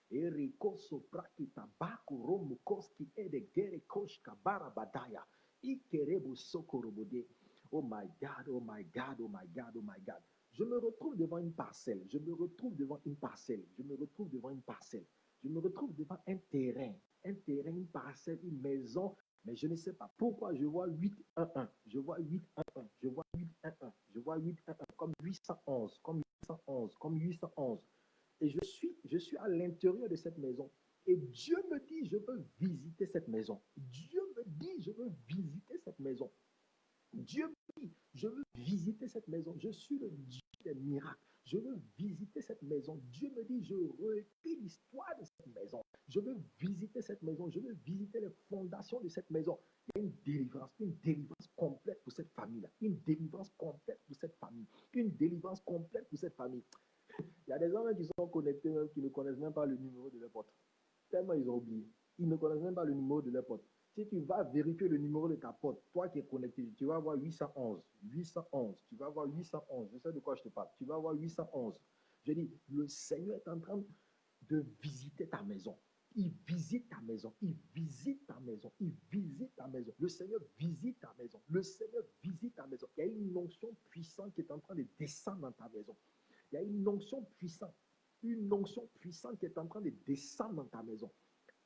Eriko sopraki tabaku romu koski ede gere koshka barabadaya. Ikerebu sokorobode. Oh my God, oh my God, oh my God, oh my God. Je me retrouve devant une parcelle. Je me retrouve devant une parcelle. Je me retrouve devant une parcelle. Je me retrouve devant un terrain, une parcelle, une maison. Mais je ne sais pas pourquoi je vois 811. Je vois 811. Je vois 811. Je vois 811 comme 811, comme 811, comme 811. Et je suis à l'intérieur de cette maison. Et Dieu me dit, je veux visiter cette maison. Dieu me dit, je veux visiter cette maison. Dieu me dit, je veux visiter cette maison. Je suis le Dieu des miracles. Je veux visiter cette maison. Dieu me dit, je réécris l'histoire de cette maison. Je veux visiter cette maison. Je veux visiter les fondations de cette maison. Il y a une délivrance complète pour cette famille-là. Une délivrance complète pour cette famille. Une délivrance complète pour cette famille. Il y a des gens qui sont connectés, même, qui ne connaissent même pas le numéro de leur pote. Tellement ils ont oublié. Ils ne connaissent même pas le numéro de leur pote. Si tu vas vérifier le numéro de ta pote, toi qui es connecté, tu vas voir 811. 811. Tu vas voir 811. Je sais de quoi je te parle. Tu vas voir 811. Je dis, le Seigneur est en train de visiter ta maison. Il visite ta maison. Il visite ta maison. Il visite ta maison. Le Seigneur visite ta maison. Le Seigneur visite ta maison. Il y a une onction puissante qui est en train de descendre dans ta maison. Il y a une onction puissante qui est en train de descendre dans ta maison.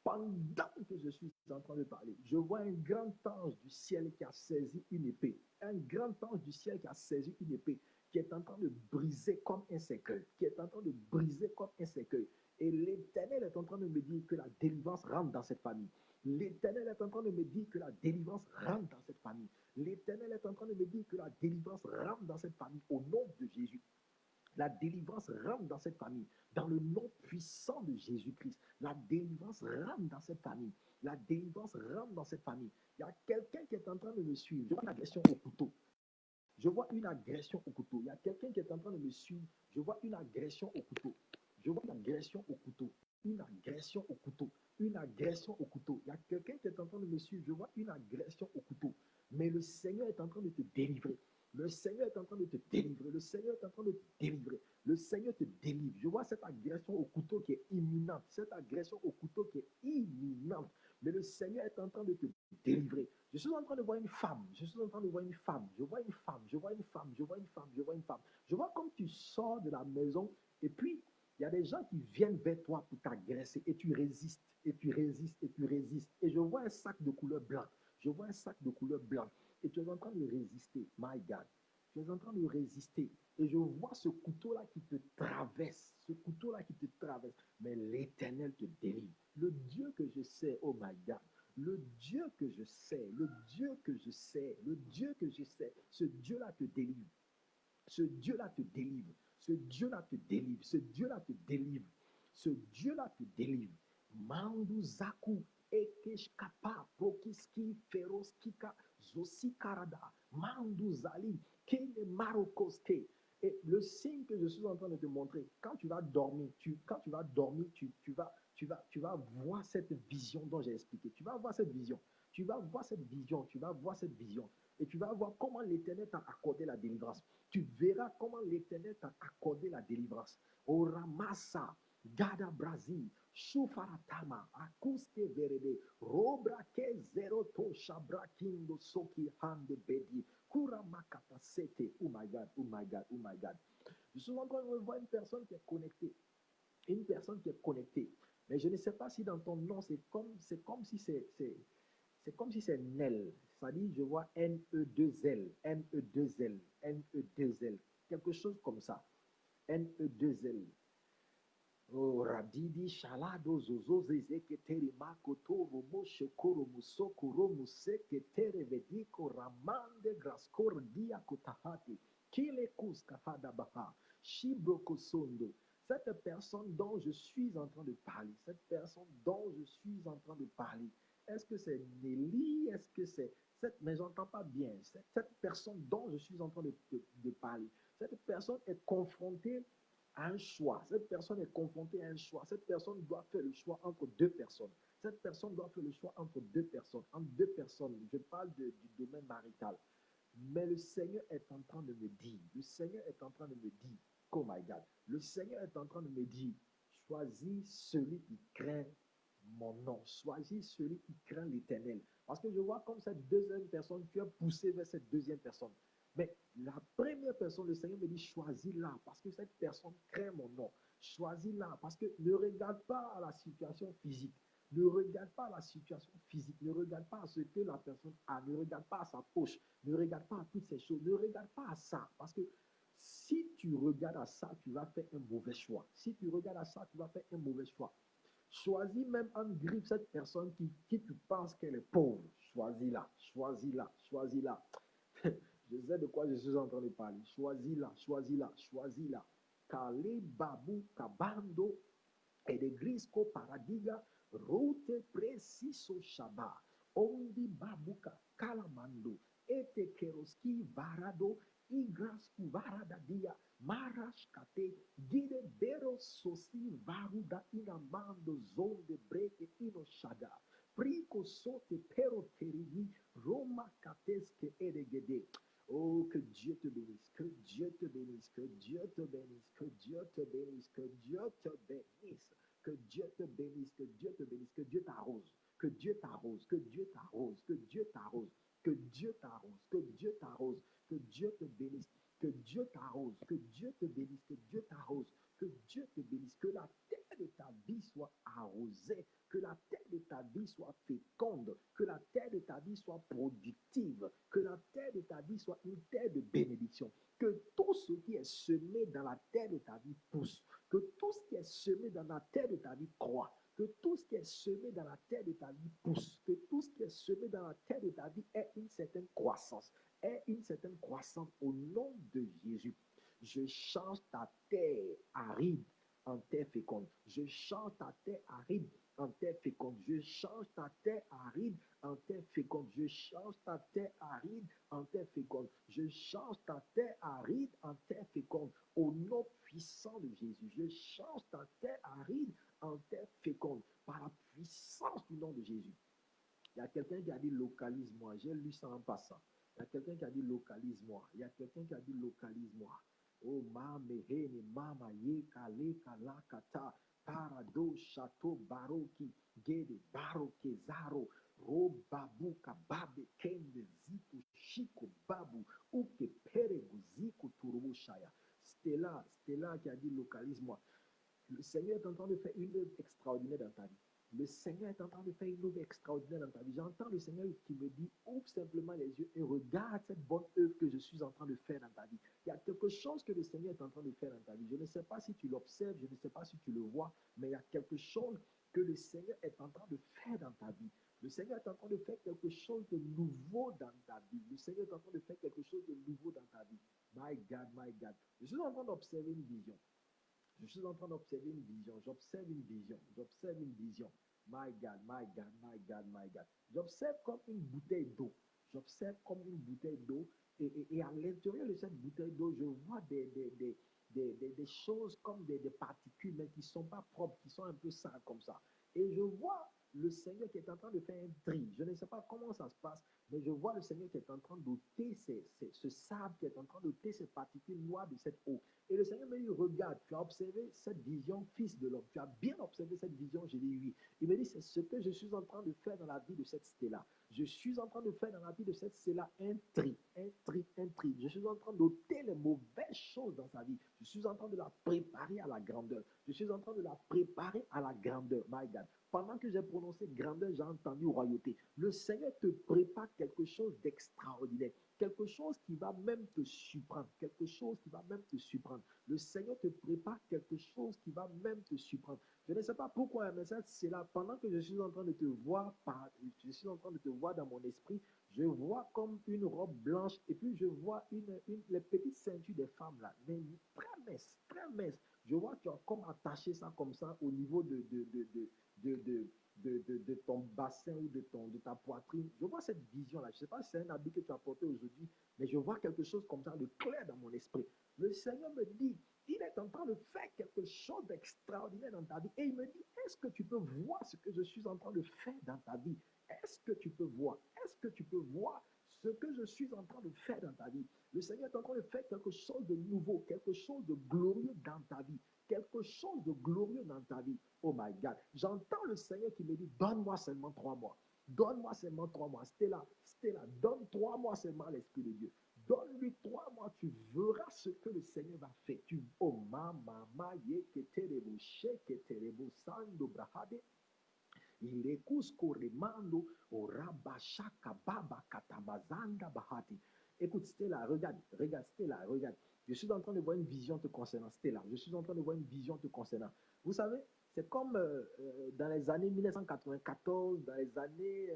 Pendant que je suis en train de parler, je vois un grand ange du ciel qui a saisi une épée. Un grand ange du ciel qui a saisi une épée, qui est en train de briser comme un cercueil. Qui est en train de briser comme un cercueil. Et l'Éternel est en train de me dire que la délivrance rentre dans cette famille. L'Éternel est en train de me dire que la délivrance rentre dans cette famille. L'Éternel est en train de me dire que la délivrance rentre dans cette famille au nom de Jésus. La délivrance rentre dans cette famille, dans le nom puissant de Jésus-Christ. La délivrance rentre dans cette famille. La délivrance rentre dans cette famille. Il y a quelqu'un qui est en train de me suivre. Je vois une agression au couteau. Je vois une agression au couteau. Il y a quelqu'un qui est en train de me suivre. Je vois une agression au couteau. Je vois une agression au couteau. Une agression au couteau. Une agression au couteau. Il y a quelqu'un qui est en train de me suivre. Je vois une agression au couteau. Mais le Seigneur est en train de te délivrer. Le Seigneur est en train de te délivrer. Le Seigneur est en train de te délivrer. Le Seigneur te délivre. Je vois cette agression au couteau qui est imminente. Cette agression au couteau qui est imminente. Mais le Seigneur est en train de te délivrer. Je suis en train de voir une femme. Je suis en train de voir une femme. Je vois une femme. Je vois une femme. Je vois une femme. Je vois une femme. Je vois comme tu sors de la maison et puis il y a des gens qui viennent vers toi pour t'agresser et tu résistes. Et tu résistes. Et tu résistes. Et je vois un sac de couleur blanc. Je vois un sac de couleur blanc. Et tu es en train de résister. My God. Tu es en train de résister. Et je vois ce couteau-là qui te traverse. Ce couteau-là qui te traverse. Mais l'Éternel te délivre. Le Dieu que je sais, oh my God. Le Dieu que je sais, le Dieu que je sais, le Dieu que je sais, ce Dieu-là te délivre. Ce Dieu-là te délivre. Ce Dieu-là te délivre. Ce Dieu-là te délivre. Ce Dieu-là te délivre. Mandu zaku ekeshkapa prokiski feroskika zosikarada mandu zali kene marokoske. Et le signe que je suis en train de te montrer, quand tu vas dormir, tu vas voir cette vision dont j'ai expliqué. Tu vas voir cette vision. Tu vas voir cette vision. Tu vas voir cette vision. Et tu vas voir comment l'Éternel t'a accordé la délivrance. Tu verras comment l'Éternel t'a accordé la délivrance. Oramasa, Gada Brasil, Shufaratama, Akuske Verede, Robrake Zeroto, Shabrakindo Soki Hande Bedi, Kuramakata Sete. Oh my God, oh my God, oh my God. Je suis en train de voir une personne qui est connectée. Une personne qui est connectée. Mais je ne sais pas si dans ton nom, c'est comme si c'est Nel. Ça dit, je vois N-E-2-L, N-E-2-L, N-E-2-L. Quelque chose comme ça. N-E-2-L. Oh, Radidi, Shalado, Zozo, Zeze, Keteri, Makoto, Romo, Shokoro, Musoko, Romo, Seketere, Vediko, Ramande, Graskor, Dia, Kotahati, Kilekus, Kahada, Baha, Shibroko, Sondo. Cette personne dont je suis en train de parler, cette personne dont je suis en train de parler, est-ce que c'est Nelly? Est-ce que c'est cette, mais j'entends pas bien, cette personne dont je suis en train de parler, cette personne est confrontée à un choix. Cette personne est confrontée à un choix. Cette personne doit faire le choix entre deux personnes. Cette personne doit faire le choix entre deux personnes. Entre deux personnes. Je parle du domaine marital. Mais le Seigneur est en train de me dire, le Seigneur est en train de me dire, oh my God, le Seigneur est en train de me dire, choisis celui qui craint mon nom, choisis celui qui craint l'Éternel. Parce que je vois comme cette deuxième personne, tu es poussé vers cette deuxième personne. Mais la première personne, le Seigneur me dit, choisis-la, parce que cette personne craint mon nom. Choisis-la, parce que ne regarde pas à la situation physique. Ne regarde pas la situation physique, ne regarde pas à ce que la personne a, ne regarde pas à sa poche, ne regarde pas à toutes ces choses, ne regarde pas à ça. Parce que si tu regardes à ça, tu vas faire un mauvais choix. Si tu regardes à ça, tu vas faire un mauvais choix. Choisis même en griffe cette personne qui tu penses qu'elle est pauvre. Choisis-la, choisis-la, choisis-la. Je sais de quoi je suis en train de parler. Choisis-la, choisis-la, choisis-la. Kale babu kabando et de grisco paradiga route preciso shaba ondi babuka calamando ete keroski varado igras varada dia maras kate gide bero sosi varuda inamando zonde breke ino shada prico sote pero terini roma kateske edegede. Oh, que Dieu te bénisse, que Dieu te bénisse, que Dieu te bénisse, que Dieu te bénisse, que Dieu te bénisse, que Dieu te bénisse, que Dieu te bénisse, que Dieu t'arrose, que Dieu t'arrose, que Dieu t'arrose, que Dieu t'arrose, que Dieu t'arrose, que Dieu t'arrose, que Dieu te bénisse, que Dieu t'arrose, que Dieu te bénisse, que Dieu t'arrose, que Dieu te bénisse, que la terre de ta vie soit arrosée, que la terre de ta vie soit féconde, que la terre de ta vie soit productive, que la terre de ta vie soit une terre de bénédiction, que tout ce qui est semé dans la terre de ta vie pousse, que tout ce qui est semé dans la terre de ta vie croît, que tout ce qui est semé dans la terre de ta vie pousse, que tout ce qui est semé dans la terre de ta vie ait une certaine croissance, ait une certaine croissance au nom de Jésus. Je change ta terre aride en terre féconde. Je change ta terre aride en terre féconde. Je change ta terre aride en terre féconde. Je change ta terre aride en terre féconde. Je change ta terre aride en terre féconde. Au nom puissant de Jésus, je change ta terre aride en terre féconde par la puissance du nom de Jésus. Il y a quelqu'un qui a dit localise-moi. J'ai lu ça en passant. Il y a quelqu'un qui a dit localise-moi. Il y a quelqu'un qui a dit localise-moi. Oh, mehene, mama, ye, kale, kala, kata, parado, château, baroki, gede, baroke, zaro, ro, babu, kababe, kende, ziku, shiko, babu, uke, peregu, ziku, turubu, shaya. Stella qui a dit localise-moi. Le Seigneur est en train de faire une œuvre extraordinaire dans ta vie. Le Seigneur est en train de faire une œuvre extraordinaire dans ta vie. J'entends le Seigneur qui me dit, ouvre simplement les yeux et regarde cette bonne œuvre que je suis en train de faire dans ta vie. Il y a quelque chose que le Seigneur est en train de faire dans ta vie. Je ne sais pas si tu l'observes, je ne sais pas si tu le vois, mais il y a quelque chose que le Seigneur est en train de faire dans ta vie. Le Seigneur est en train de faire quelque chose de nouveau dans ta vie. Le Seigneur est en train de faire quelque chose de nouveau dans ta vie. My God, my God. Je suis en train d'observer une vision. Je suis en train d'observer une vision. J'observe une vision. J'observe une vision. My God, my God, my God, my God. J'observe comme une bouteille d'eau. J'observe comme une bouteille d'eau. Et à l'intérieur de cette bouteille d'eau, je vois des choses comme des particules, mais qui ne sont pas propres, qui sont un peu sales comme ça. Et je vois le Seigneur qui est en train de faire un tri. Je ne sais pas comment ça se passe, mais je vois le Seigneur qui est en train d'ôter ce sable, qui est en train d'ôter ces particules noires de cette eau. Et le Seigneur me dit, regarde, tu as observé cette vision, fils de l'homme. Tu as bien observé cette vision. J'ai dit oui. Il me dit, c'est ce que je suis en train de faire dans la vie de cette Stella. Je suis en train de faire dans la vie de cette Stella un tri, un tri, un tri. Je suis en train d'ôter les mauvaises choses dans sa vie. Je suis en train de la préparer à la grandeur. Je suis en train de la préparer à la grandeur. My God. Pendant que j'ai prononcé grandeur, j'ai entendu royauté. Le Seigneur te prépare quelque chose d'extraordinaire. Quelque chose qui va même te surprendre. Quelque chose qui va même te surprendre. Le Seigneur te prépare quelque chose qui va même te surprendre. Je ne sais pas pourquoi, mais ça, c'est là. Pendant que je suis en train de te voir, je suis en train de te voir dans mon esprit, je vois comme une robe blanche et puis je vois les petites ceintures des femmes là, mais très minces, très minces. Je vois que tu as comme attaché ça comme ça au niveau de, de, de ton bassin ou de ta poitrine. Je vois cette vision-là. Je ne sais pas si c'est un habit que tu as porté aujourd'hui, mais je vois quelque chose comme ça de clair dans mon esprit. Le Seigneur me dit, il est est en train de faire quelque chose d'extraordinaire dans ta vie. Et il me dit, est-ce que tu peux voir ce que je suis en train de faire dans ta vie? Est-ce que tu peux voir? Est-ce que tu peux voir ce que je suis en train de faire dans ta vie? Le Seigneur est en train de faire quelque chose de nouveau, quelque chose de glorieux dans ta vie. Quelque chose de glorieux dans ta vie. Oh my God. J'entends le Seigneur qui me dit, donne-moi seulement 3 mois. Donne-moi seulement 3 mois. Stella, Stella, donne 3 mois seulement à l'Esprit de Dieu. Donne-lui 3 mois, tu verras ce que le Seigneur va faire. Tu, oh mama, ye que terebo, que terebo, sando brahade. Il est remando, au rabashaka baba katabazanda bahati. Écoute, Stella, regarde, regarde, Stella, regarde. Je suis en train de voir une vision te concernant, Stella. Je suis en train de voir une vision te concernant. Vous savez, c'est comme dans les années 1994, dans les années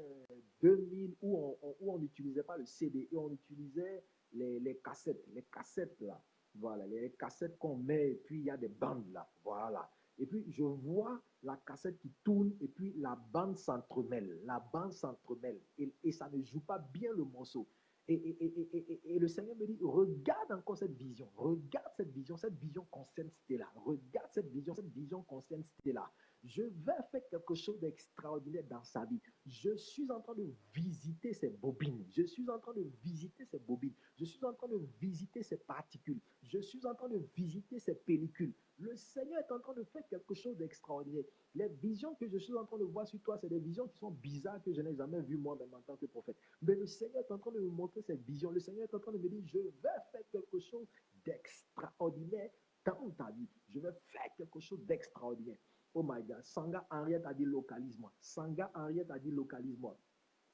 2000, où on n'utilisait pas le CD, et on utilisait les cassettes. Les cassettes, là. Voilà, les cassettes qu'on met, et puis il y a des bandes, là. Voilà. Et puis, je vois la cassette qui tourne, et puis la bande s'entremêle. La bande s'entremêle. Et ça ne joue pas bien le morceau. Et le Seigneur me dit, regarde encore cette vision. Regarde cette vision. Cette vision concerne Stella. Regarde cette vision. Cette vision concerne Stella. Je vais faire quelque chose d'extraordinaire dans sa vie. Je suis en train de visiter ses bobines. Je suis en train de visiter ses bobines. Je suis en train de visiter ses particules. Je suis en train de visiter ses pellicules. Le Seigneur est en train de faire quelque chose d'extraordinaire. Les visions que je suis en train de voir sur toi, c'est des visions qui sont bizarres que je n'ai jamais vues moi-même en tant que prophète. Mais le Seigneur est en train de me montrer cette vision. Le Seigneur est en train de me dire, je vais faire quelque chose d'extraordinaire dans ta vie. Je vais faire quelque chose d'extraordinaire. Oh my God. Sanga Henriette a dit localise-moi. Sanga Henriette a dit localise-moi.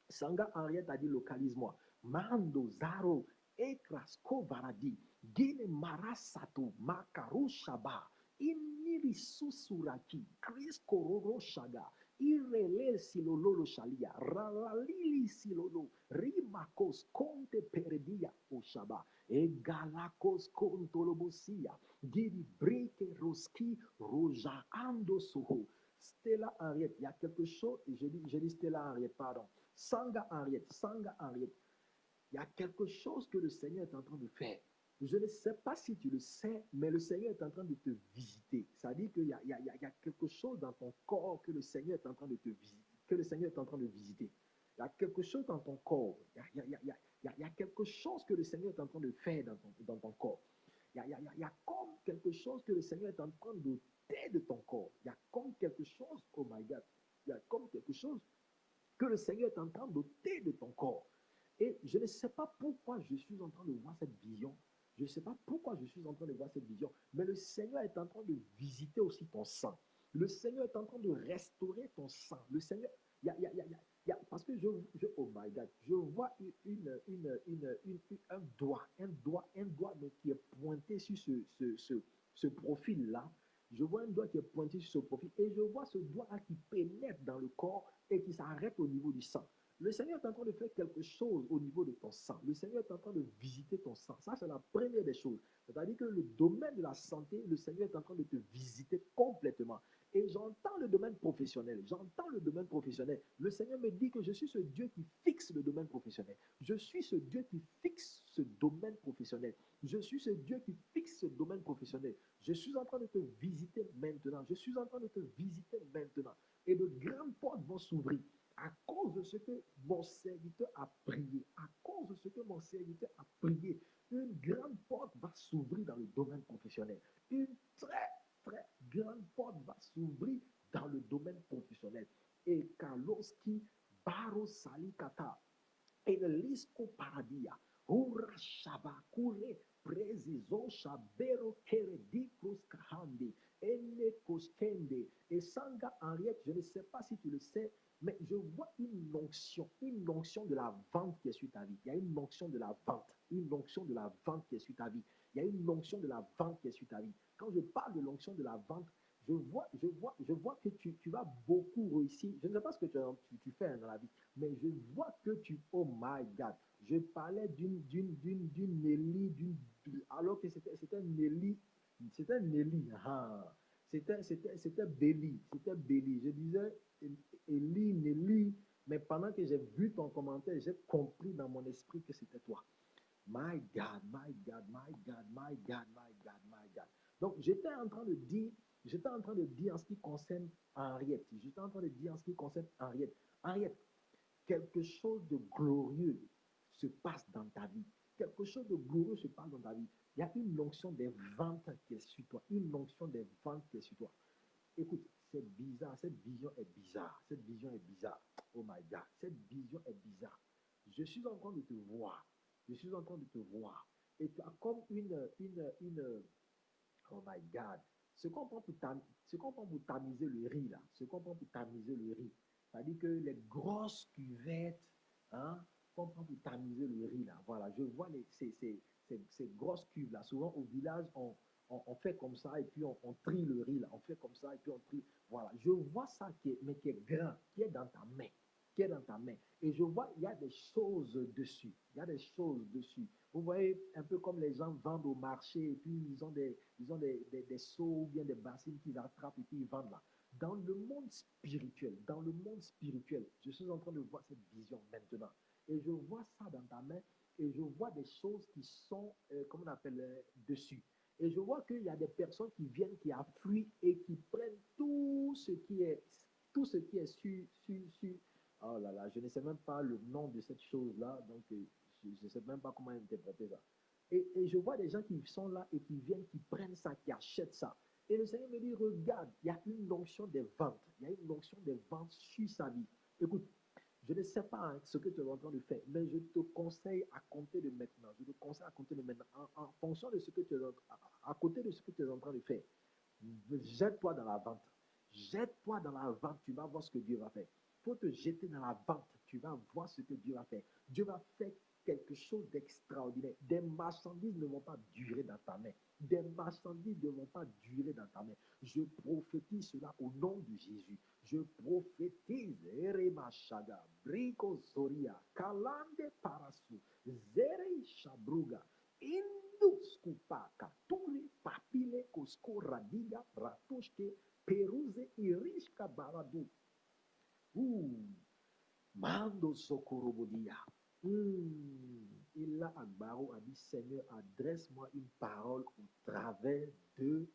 Sanga Henriette a dit localise-moi. Mando Zaro Ekrasko Varadi Gine Marasato Makaru Shaba Iniri Susuraki Chris Kororo Shaga Irele Silolo Shalia Ralalili Silolo Rimakos Conte Peredia Oshaba Egalakos Contolobosia Giri Breke Roski Roja Ando Soho. Stella Henriette, il y a quelque chose, j'ai dit Stella Henriette, pardon. Sanga Henriette, Sanga Henriette, il y a quelque chose que le Seigneur est en train de faire. Je ne sais pas si tu le sais, mais le Seigneur est en train de te visiter. Ça dit qu'il y a quelque chose dans ton corps que le Seigneur est en train de te visiter, que le Seigneur est en train de visiter. Il y a quelque chose dans ton corps. Il y a quelque chose que le Seigneur est en train de faire dans ton corps. Il y a comme quelque chose que le Seigneur est en train d'ôter de ton corps. Il y a comme quelque chose, oh my God, il y a comme quelque chose que le Seigneur est en train d'ôter de ton corps. Et je ne sais pas pourquoi je suis en train de voir cette vision. Je ne sais pas pourquoi je suis en train de voir cette vision. Mais le Seigneur est en train de visiter aussi ton sang. Le Seigneur est en train de restaurer ton sang. Le Seigneur, parce que oh my God, je vois un doigt mais qui est pointé sur ce profil-là. Je vois un doigt qui est pointé sur ce profil et je vois ce doigt-là qui pénètre dans le corps et qui s'arrête au niveau du sang. Le Seigneur est en train de faire quelque chose au niveau de ton sang. Le Seigneur est en train de visiter ton sang. Ça, c'est la première des choses. C'est-à-dire que le domaine de la santé, le Seigneur est en train de te visiter complètement. Et j'entends le domaine professionnel. J'entends le domaine professionnel. Le Seigneur me dit que je suis ce Dieu qui fixe le domaine professionnel. Je suis ce Dieu qui fixe ce domaine professionnel. Je suis ce Dieu qui fixe ce domaine professionnel. Je suis en train de te visiter maintenant. Je suis en train de te visiter maintenant. Et de grandes portes vont s'ouvrir à cause de ce que mon serviteur a prié. À cause de ce que mon serviteur a prié. Une grande porte va s'ouvrir dans le domaine professionnel. Une très, très grande porte va s'ouvrir dans le domaine professionnel. Et Kaloski Baro Salikata. Et le lisco paradia. Ura Shabakure. Prezizo Shabero Keredikrus Kahandi. Ene Koskende. Et Sanga Henriette, je ne sais pas si tu le sais, mais je vois une onction de la vente qui est sur ta vie. Il y a une onction de la vente, une onction de la vente qui est sur ta vie. Il y a une onction de la vente qui est sur ta vie. Quand je parle de l'onction de la vente, je vois que tu vas beaucoup réussir. Je ne sais pas ce que tu fais dans la vie, mais je vois que oh my God, je parlais d'une Nelly, alors que c'était Nelly, ah. C'était Béli. Je disais Eli, Nelly, mais pendant que j'ai vu ton commentaire, j'ai compris dans mon esprit que c'était toi. My God, my God, my God, my God, my God, my God. Donc, j'étais en train de dire en ce qui concerne Henriette. J'étais en train de dire en ce qui concerne Henriette. Henriette, quelque chose de glorieux se passe dans ta vie. Quelque chose de glorieux se passe dans ta vie. Il y a une onction des ventes qui est sur toi. Une onction des ventes qui est sur toi. Écoute, c'est bizarre. Cette vision est bizarre. Cette vision est bizarre. Oh my God. Cette vision est bizarre. Je suis en train de te voir. Je suis en train de te voir. Et tu as comme oh my God. Ce qu'on prend pour tamiser le riz, là, ce qu'on prend pour tamiser le riz, c'est-à-dire que les grosses cuvettes, hein, qu'on prend pour tamiser le riz, là, voilà, je vois ces grosses cuves, là. Souvent, au village, on fait comme ça, et puis on trie le riz, là. On fait comme ça, et puis on trie. Voilà, je vois ça, mais qui est grand, qui est dans ta main, qui est dans ta main. Et je vois, il y a des choses dessus. Il y a des choses dessus. Vous voyez, un peu comme les gens vendent au marché et puis ils ont des seaux ou bien des bassines qu'ils attrapent et puis ils vendent là. Dans le monde spirituel, je suis en train de voir cette vision maintenant. Et je vois ça dans ta main et je vois des choses qui sont, comment on appelle, dessus. Et je vois qu'il y a des personnes qui viennent, qui affluent et qui prennent tout ce qui est sur. Oh là là, je ne sais même pas le nom de cette chose-là, donc je ne sais même pas comment interpréter ça. Et je vois des gens qui sont là et qui viennent, qui prennent ça, qui achètent ça. Et le Seigneur me dit, regarde, il y a une onction des ventes. Il y a une onction des ventes sur sa vie. Écoute, je ne sais pas hein, ce que tu es en train de faire, mais je te conseille à compter de maintenant. Je te conseille à compter de maintenant. En fonction de ce que tu es à côté de ce que tu es en train de faire, jette-toi dans la vente. Jette-toi dans la vente, tu vas voir ce que Dieu va faire. Il faut te jeter dans la vente, tu vas voir ce que Dieu va faire. Dieu va faire quelque chose d'extraordinaire. Des marchandises ne vont pas durer dans ta main. Des marchandises ne vont pas durer dans ta main. Je prophétise cela au nom de Jésus. Je prophétise Eremachaga, Brico Zoria, Kalande Parasu, Zere Shabruga, Indus Kupaka, Turi Papile Kosko Radiga, Ratoshke, Peruze Irishka Baradu. Mando Sokorobodia. Et là, Agbaro a dit, Seigneur, adresse-moi une parole au travers de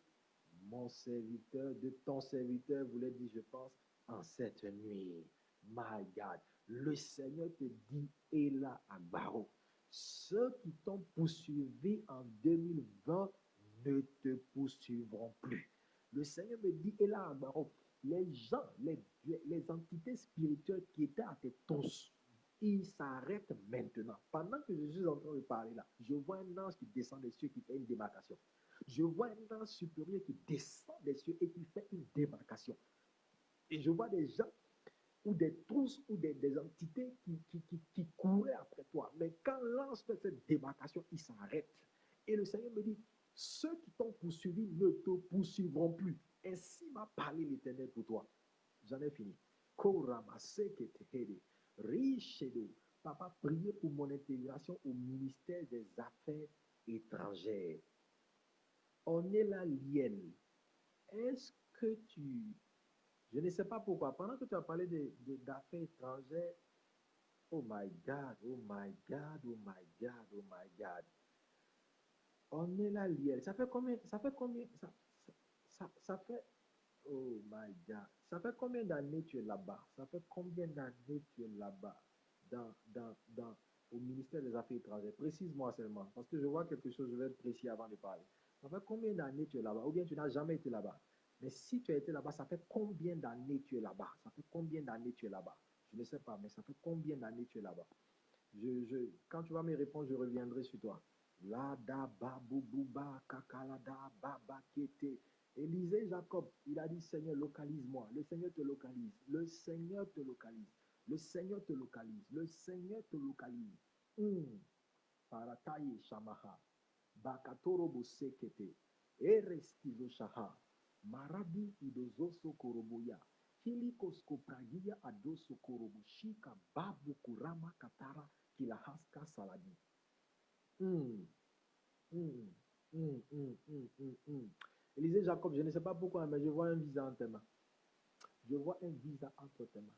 mon serviteur, de ton serviteur, vous l'avez dit, je pense, en cette nuit. My God. Le Seigneur te dit, et là, Agbaro, ceux qui t'ont poursuivi en 2020 ne te poursuivront plus. Le Seigneur me dit, et là, Agbaro, les gens, les entités spirituelles qui étaient à tes tons, ils s'arrêtent maintenant. Pendant que je suis en train de parler là, je vois un ange qui descend des cieux qui fait une démarcation. Je vois un ange supérieur qui descend des cieux et qui fait une démarcation. Et je vois des gens ou des trousses ou des entités qui couraient après toi. Mais quand l'ange fait cette démarcation, il s'arrête. Et le Seigneur me dit, ceux qui t'ont poursuivi ne te poursuivront plus. Ainsi m'a parlé l'Éternel pour toi. J'en ai fini. Papa, priez pour mon intégration au ministère des Affaires étrangères. On est là, Liel. Est-ce que tu... Je ne sais pas pourquoi. Pendant que tu as parlé d'affaires étrangères, oh my God, oh my God, oh my God, oh my God. On est là, Liel. Ça fait, oh my God. Ça fait combien d'années tu es là-bas? Ça fait combien d'années tu es là-bas au ministère des Affaires étrangères? Précise-moi seulement, parce que je vois quelque chose, je vais être précis avant de parler. Ça fait combien d'années tu es là-bas? Ou bien tu n'as jamais été là-bas? Mais si tu as été là-bas, ça fait combien d'années tu es là-bas? Ça fait combien d'années tu es là-bas? Je ne sais pas, mais ça fait combien d'années tu es là-bas? Quand tu vas me répondre, je reviendrai sur toi. Lada babouba kakalada baba kete. Élisée Jacob, il a dit Seigneur, localise-moi. Le Seigneur te localise. Le Seigneur te localise. Le Seigneur te localise. Le Seigneur te localise. Parataye shamaha. Bakatoro bosekete. Erestizo shaha. Maradi idozoso koroboya. Kilikosko pragia adoso koroboshika babu kurama katara kilahaska saladi. Hmm, hmm, Élisée Jacob, je ne sais pas pourquoi, mais je vois un visa en tes mains. Je vois un visa entre tes mains.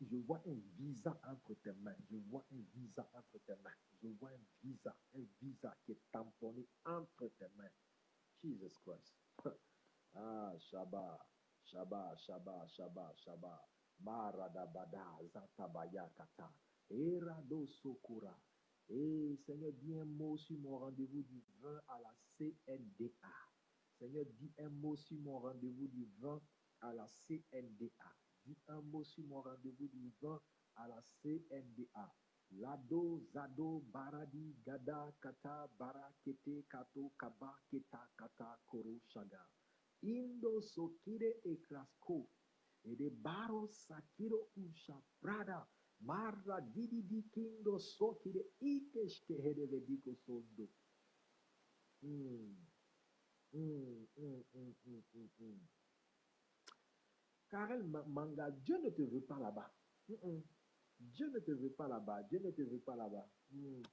Je vois un visa entre tes mains. Je vois un visa entre tes mains. Je vois un visa qui est tamponné entre tes mains. Jesus Christ. Ah, Shaba, Shaba, Shaba, Shaba, Shaba. Maradabada, Zatabaya Kata. Erado Sokura. Et Seigneur, dis un mot sur mon rendez-vous du 20 à la CNDA. Seigneur, dis un mot sur mon rendez-vous du 20 à la CNDA. Dis un mot sur mon rendez-vous du 20 à la CNDA. Lado, Zado, Baradi, Gada, Kata, Bara, Kete, Kato, Kaba, Keta, Kata, Koro, Shaga. Indo, Sokire, e Krasko. E de Baro, Sakiro, Usha, Prada. Marra, Didi, Di, Kindo, Sokire, Ikeshke, Hede, Vediko, Sondo. Karel Manga, Dieu ne te veut pas là-bas. Dieu ne te veut pas là-bas. Dieu ne te veut pas là-bas.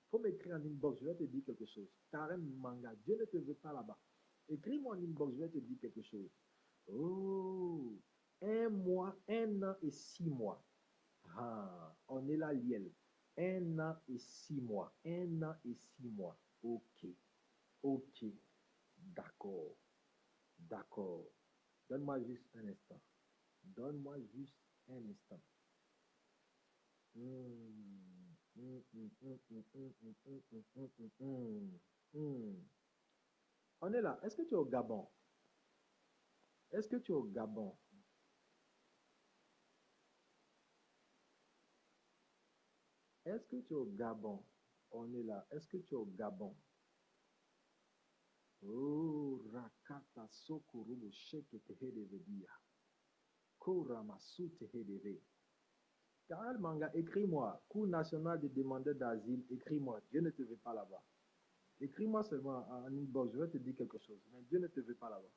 Faut m'écrire en inbox, je vais te dire quelque chose. Karen Manga, Dieu ne te veut pas là-bas. Écris-moi en inbox, je vais te dire quelque chose. Oh, 1 mois, 1 an et 6 mois. Ah, on est là, Liel. 1 an et 6 mois. 1 an et 6 mois. Ok. Ok. D'accord. D'accord. Donne-moi juste un instant. Donne-moi juste un instant. On est là. Est-ce que tu es au Gabon? Est-ce que tu es au Gabon? Est-ce que tu es au Gabon? On est là. Est-ce que tu es au Gabon? Oh, Rakata Sokurubo Sheke Tehedevedia. Koramasu Tehedeve. Karel Manga, écris-moi. Cour national des demandeurs d'asile, écris-moi. Dieu ne te veut pas là-bas. Écris-moi seulement en inbox, je vais te dire quelque chose. Mais Dieu ne te veut pas là-bas.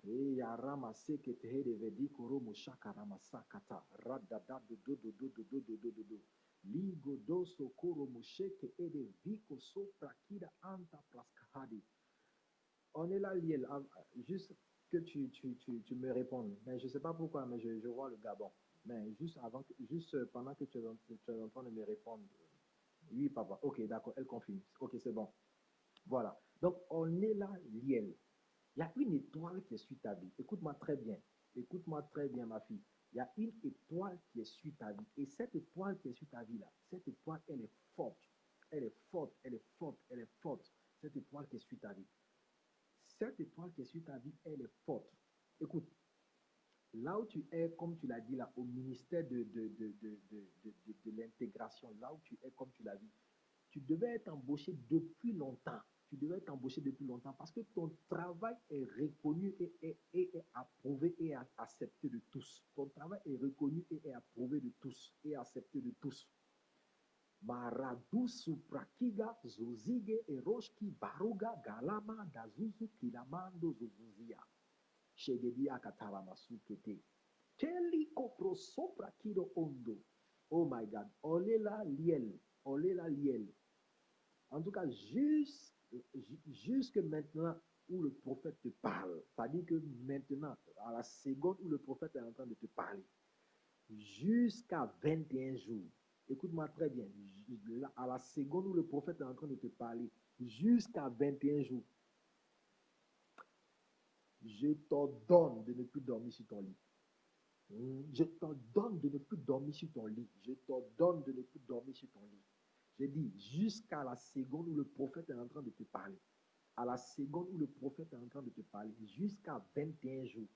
Et ya ramase que te de vedi koro mushaka ramasa kata radada do do do do do do do do do ligo do sokoro musheke et de viko sopra kida anta praskahadi. On est là, Liel, juste que tu me répondes. Mais je ne sais pas pourquoi, mais je vois le Gabon. Mais juste avant, juste pendant que tu es en train de me répondre. Oui, papa. Ok, d'accord, elle confirme. Ok, c'est bon. Voilà. Donc, on est là, Liel. Il y a une étoile qui est sur ta vie. Écoute-moi très bien. Écoute-moi très bien, ma fille. Il y a une étoile qui est sur ta vie. Et cette étoile qui est sur ta vie là, cette étoile, elle est forte. Elle est forte, elle est forte, elle est forte. Cette étoile qui est sur ta vie. Cette étoile qui est sur ta vie, elle est forte. Écoute, là où tu es, comme tu l'as dit là, au ministère de l'intégration, là où tu es, comme tu l'as dit, tu devais être embauché depuis longtemps. Tu devais être embauché depuis longtemps parce que ton travail est reconnu et approuvé et accepté de tous. Ton travail est reconnu et est approuvé de tous et accepté de tous. Maradu suprakiga zuzige eroshki baruga galama dazuzu kilamando zuzuzia. Shegedia kataramasu kete. Keli kopro sopra kido ondo. Oh my God. Olela liel. Olela liel. En tout cas, jusque maintenant où le prophète te parle, c'est-à-dire que maintenant, à la seconde où le prophète est en train de te parler, jusqu'à 21 jours, écoute-moi très bien, à la seconde où le prophète est en train de te parler, jusqu'à 21 jours, je t'ordonne de ne plus dormir sur ton lit. Je t'ordonne de ne plus dormir sur ton lit. Je t'ordonne de ne plus dormir sur ton lit. J'ai dit, jusqu'à la seconde où le prophète est en train de te parler. À la seconde où le prophète est en train de te parler, jusqu'à 21 jours,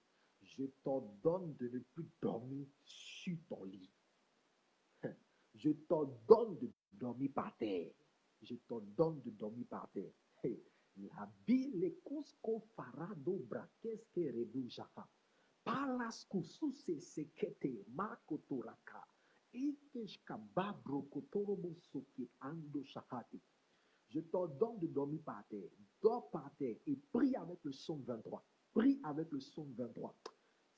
je t'ordonne de ne plus dormir sur ton lit. Je t'ordonne de dormir par terre. Je t'ordonne de dormir par terre. La bile cusco farado braquesque rebujaha. Palas kususe sekete makotoraka. Ikeshka babro kotorobo soki ando shahati. Je t'ordonne de dormir par terre. Dors par terre et prie avec le psaume 23. Prie avec le psaume 23.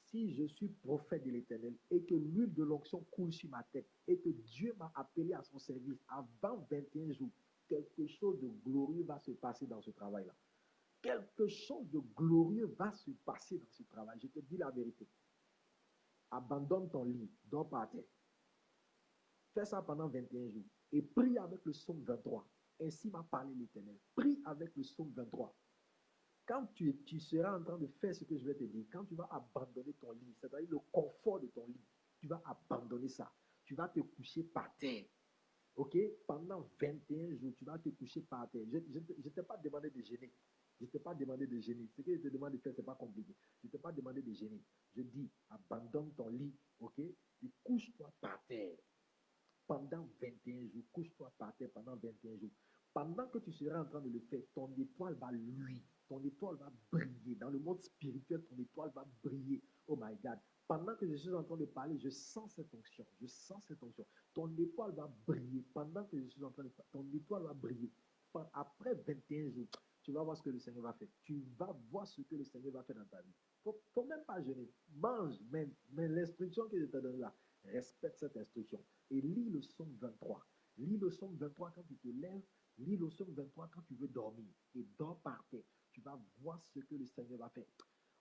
Si je suis prophète de l'Éternel et que l'huile de l'onction coule sur ma tête et que Dieu m'a appelé à son service avant 21 jours, quelque chose de glorieux va se passer dans ce travail-là. Quelque chose de glorieux va se passer dans ce travail. Je te dis la vérité. Abandonne ton lit, dors par terre. Fais ça pendant 21 jours et prie avec le psaume 23. Ainsi m'a parlé l'Éternel. Prie avec le psaume 23. Quand tu seras en train de faire ce que je vais te dire, quand tu vas abandonner ton lit, c'est-à-dire le confort de ton lit, tu vas abandonner ça. Tu vas te coucher par terre. OK? Pendant 21 jours, tu vas te coucher par terre. Je ne t'ai pas demandé de gêner. Je ne t'ai pas demandé de gêner. Ce que je te demande de faire, ce n'est pas compliqué. Je ne t'ai pas demandé de gêner. Je dis, abandonne ton lit, OK? Et couche-toi par terre. Pendant 21 jours, couche-toi par terre pendant 21 jours. Pendant que tu seras en train de le faire, ton étoile va luire. Ton étoile va briller. Dans le monde spirituel, ton étoile va briller. Oh my God. Pendant que je suis en train de parler, je sens cette onction. Je sens cette onction. Ton étoile va briller. Pendant que je suis en train de parler, ton étoile va briller. Après 21 jours, tu vas voir ce que le Seigneur va faire. Tu vas voir ce que le Seigneur va faire dans ta vie. Il ne faut même pas jeûner. Mange, mais l'instruction que je te donne là, respecte cette instruction. Et lis le psaume 23. Lis le psaume 23 quand tu te lèves. Lis le psaume 23 quand tu veux dormir. Et dors par terre. Tu vas voir ce que le Seigneur va faire.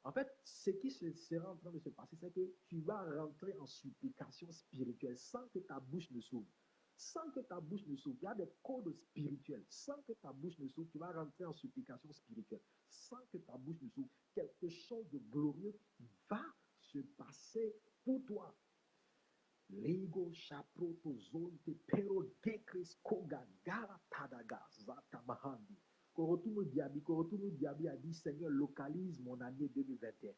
En fait, ce qui sera en train de se passer, c'est que tu vas rentrer en supplication spirituelle sans que ta bouche ne s'ouvre. Sans que ta bouche ne s'ouvre. Il y a des codes spirituels. Sans que ta bouche ne s'ouvre, tu vas rentrer en supplication spirituelle. Sans que ta bouche ne s'ouvre, quelque chose de glorieux va se passer pour toi. Lego shaproto zonte pero dekris koga gara tadaga zata mahandi. Korotumu Diaby a dit, Seigneur, localise mon année 2021.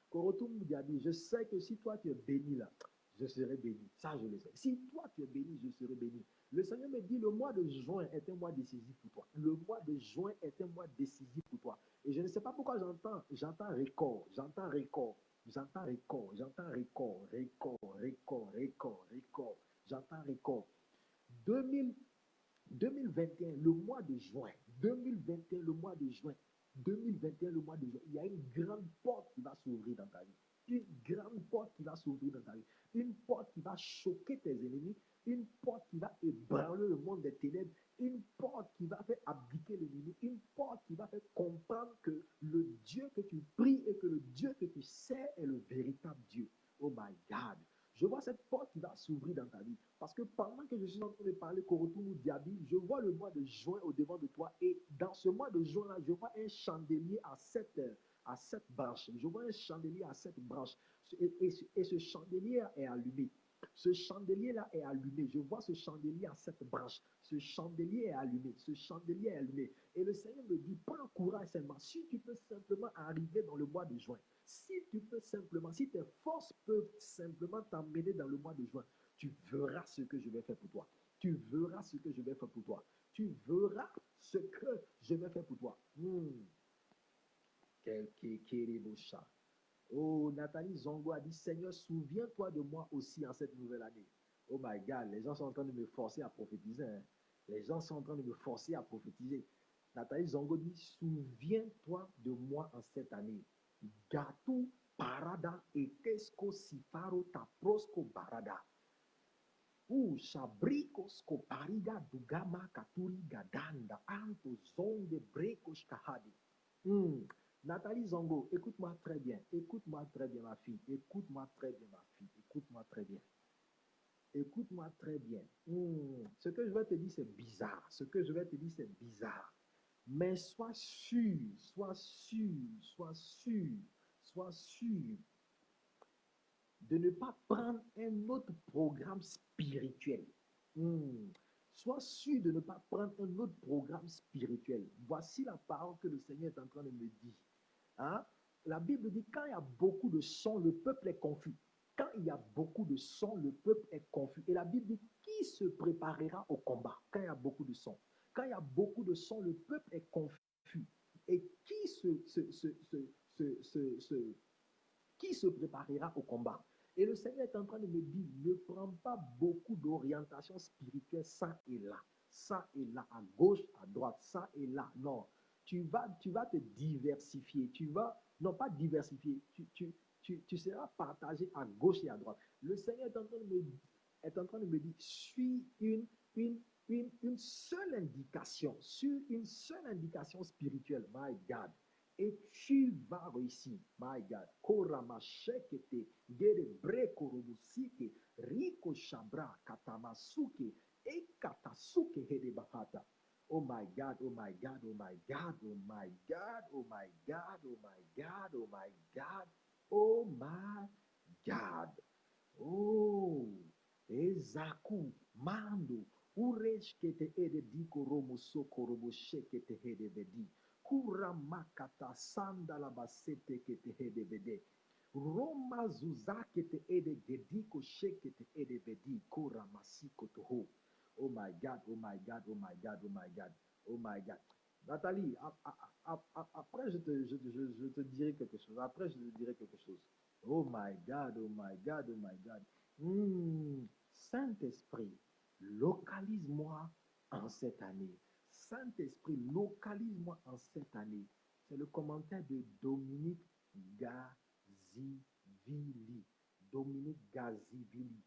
Korotumu Diaby, je sais que si toi tu es béni là, je serai béni. Ça, je le sais. Si toi tu es béni, je serai béni. Le Seigneur me dit, le mois de juin est un mois décisif pour toi. Le mois de juin est un mois décisif pour toi. Et je ne sais pas pourquoi j'entends record, j'entends record. J'entends record, j'entends record, record, record, record, record. J'entends record. 2000, 2021, le mois de juin. 2021, le mois de juin. 2021, le mois de juin. Il y a une grande porte qui va s'ouvrir dans ta vie. Une grande porte qui va s'ouvrir dans ta vie. Une porte qui va choquer tes ennemis. Une porte qui va ébranler le monde des ténèbres. Une porte qui va faire abdiquer l'ennemi. Une porte qui va faire comprendre que le Dieu que tu pries et que le Dieu que tu sers est le véritable Dieu. Oh my God. Je vois cette porte qui va s'ouvrir dans ta vie. Parce que pendant que je suis en train de parler Korotumu Diaby, je vois le mois de juin au devant de toi. Et dans ce mois de juin-là, je vois un chandelier à sept branches. Je vois un chandelier à 7 branches. Et ce chandelier est allumé. Ce chandelier-là est allumé. Je vois ce chandelier à 7 branches. Ce chandelier est allumé. Ce chandelier est allumé. Et le Seigneur me dit, prends courage seulement. Si tu peux simplement arriver dans le mois de juin, si tu peux simplement, si tes forces peuvent simplement t'emmener dans le mois de juin, tu verras ce que je vais faire pour toi. Tu verras ce que je vais faire pour toi. Tu verras ce que je vais faire pour toi. Quel kérébocha. Oh, Nathalie Zongo a dit, Seigneur, souviens-toi de moi aussi en cette nouvelle année. Oh my God, les gens sont en train de me forcer à prophétiser. Hein. Les gens sont en train de me forcer à prophétiser. Nathalie Zongo dit, souviens-toi de moi en cette année. Gatu parada etesko sifaro taprosko barada. Shabrikos kopariga dugama katuri gadanda anto zonde brekos kahadi. Nathalie Zongo, écoute-moi très bien. Écoute-moi très bien, ma fille. Écoute-moi très bien, ma fille. Écoute-moi très bien. Écoute-moi très bien. Ce que je vais te dire, c'est bizarre. Ce que je vais te dire, c'est bizarre. Mais sois sûr, sois sûr, sois sûr, sois sûr de ne pas prendre un autre programme spirituel. Sois sûr de ne pas prendre un autre programme spirituel. Voici la parole que le Seigneur est en train de me dire. Hein? La Bible dit, quand il y a beaucoup de sons, le peuple est confus. Quand il y a beaucoup de sons, le peuple est confus. Et la Bible dit, qui se préparera au combat quand il y a beaucoup de sons? Quand il y a beaucoup de sons, le peuple est confus. Et qui se préparera au combat? Et le Seigneur est en train de me dire, ne prends pas beaucoup d'orientation spirituelle ça et là, à gauche, à droite, ça et là. Non, tu vas te diversifier. Tu vas, non pas diversifier, tu seras partagé à gauche et à droite. Le Seigneur est en train de me dire, suis une seule indication, sur une seule indication spirituelle. My God. Et tu vas réussir. My God. Koramashekete, gere breko robusike, riko shabra, katamasuke, e katasuke hedebahata. Oh my God, oh my God, oh my God, oh my God, oh my God, oh my God, oh my God, oh my God. Oh, Ezaku, Mando, Ureshkete ede diko romo soko robo shekete hede vedi. Kura makata sanda la basete kete hede vede. Roma zuzakete ede gediko shekete ede vedi. Kura masiko toho. Oh my God, oh my God, oh my God, oh my God, oh my God. Nathalie, après je te dirai quelque chose. Après je te dirai quelque chose. Oh my God, oh my God, oh my God. Saint-Esprit, localise-moi en cette année. Saint-Esprit, localise-moi en cette année. C'est le commentaire de Dominique Gazivili. Dominique Gazivili.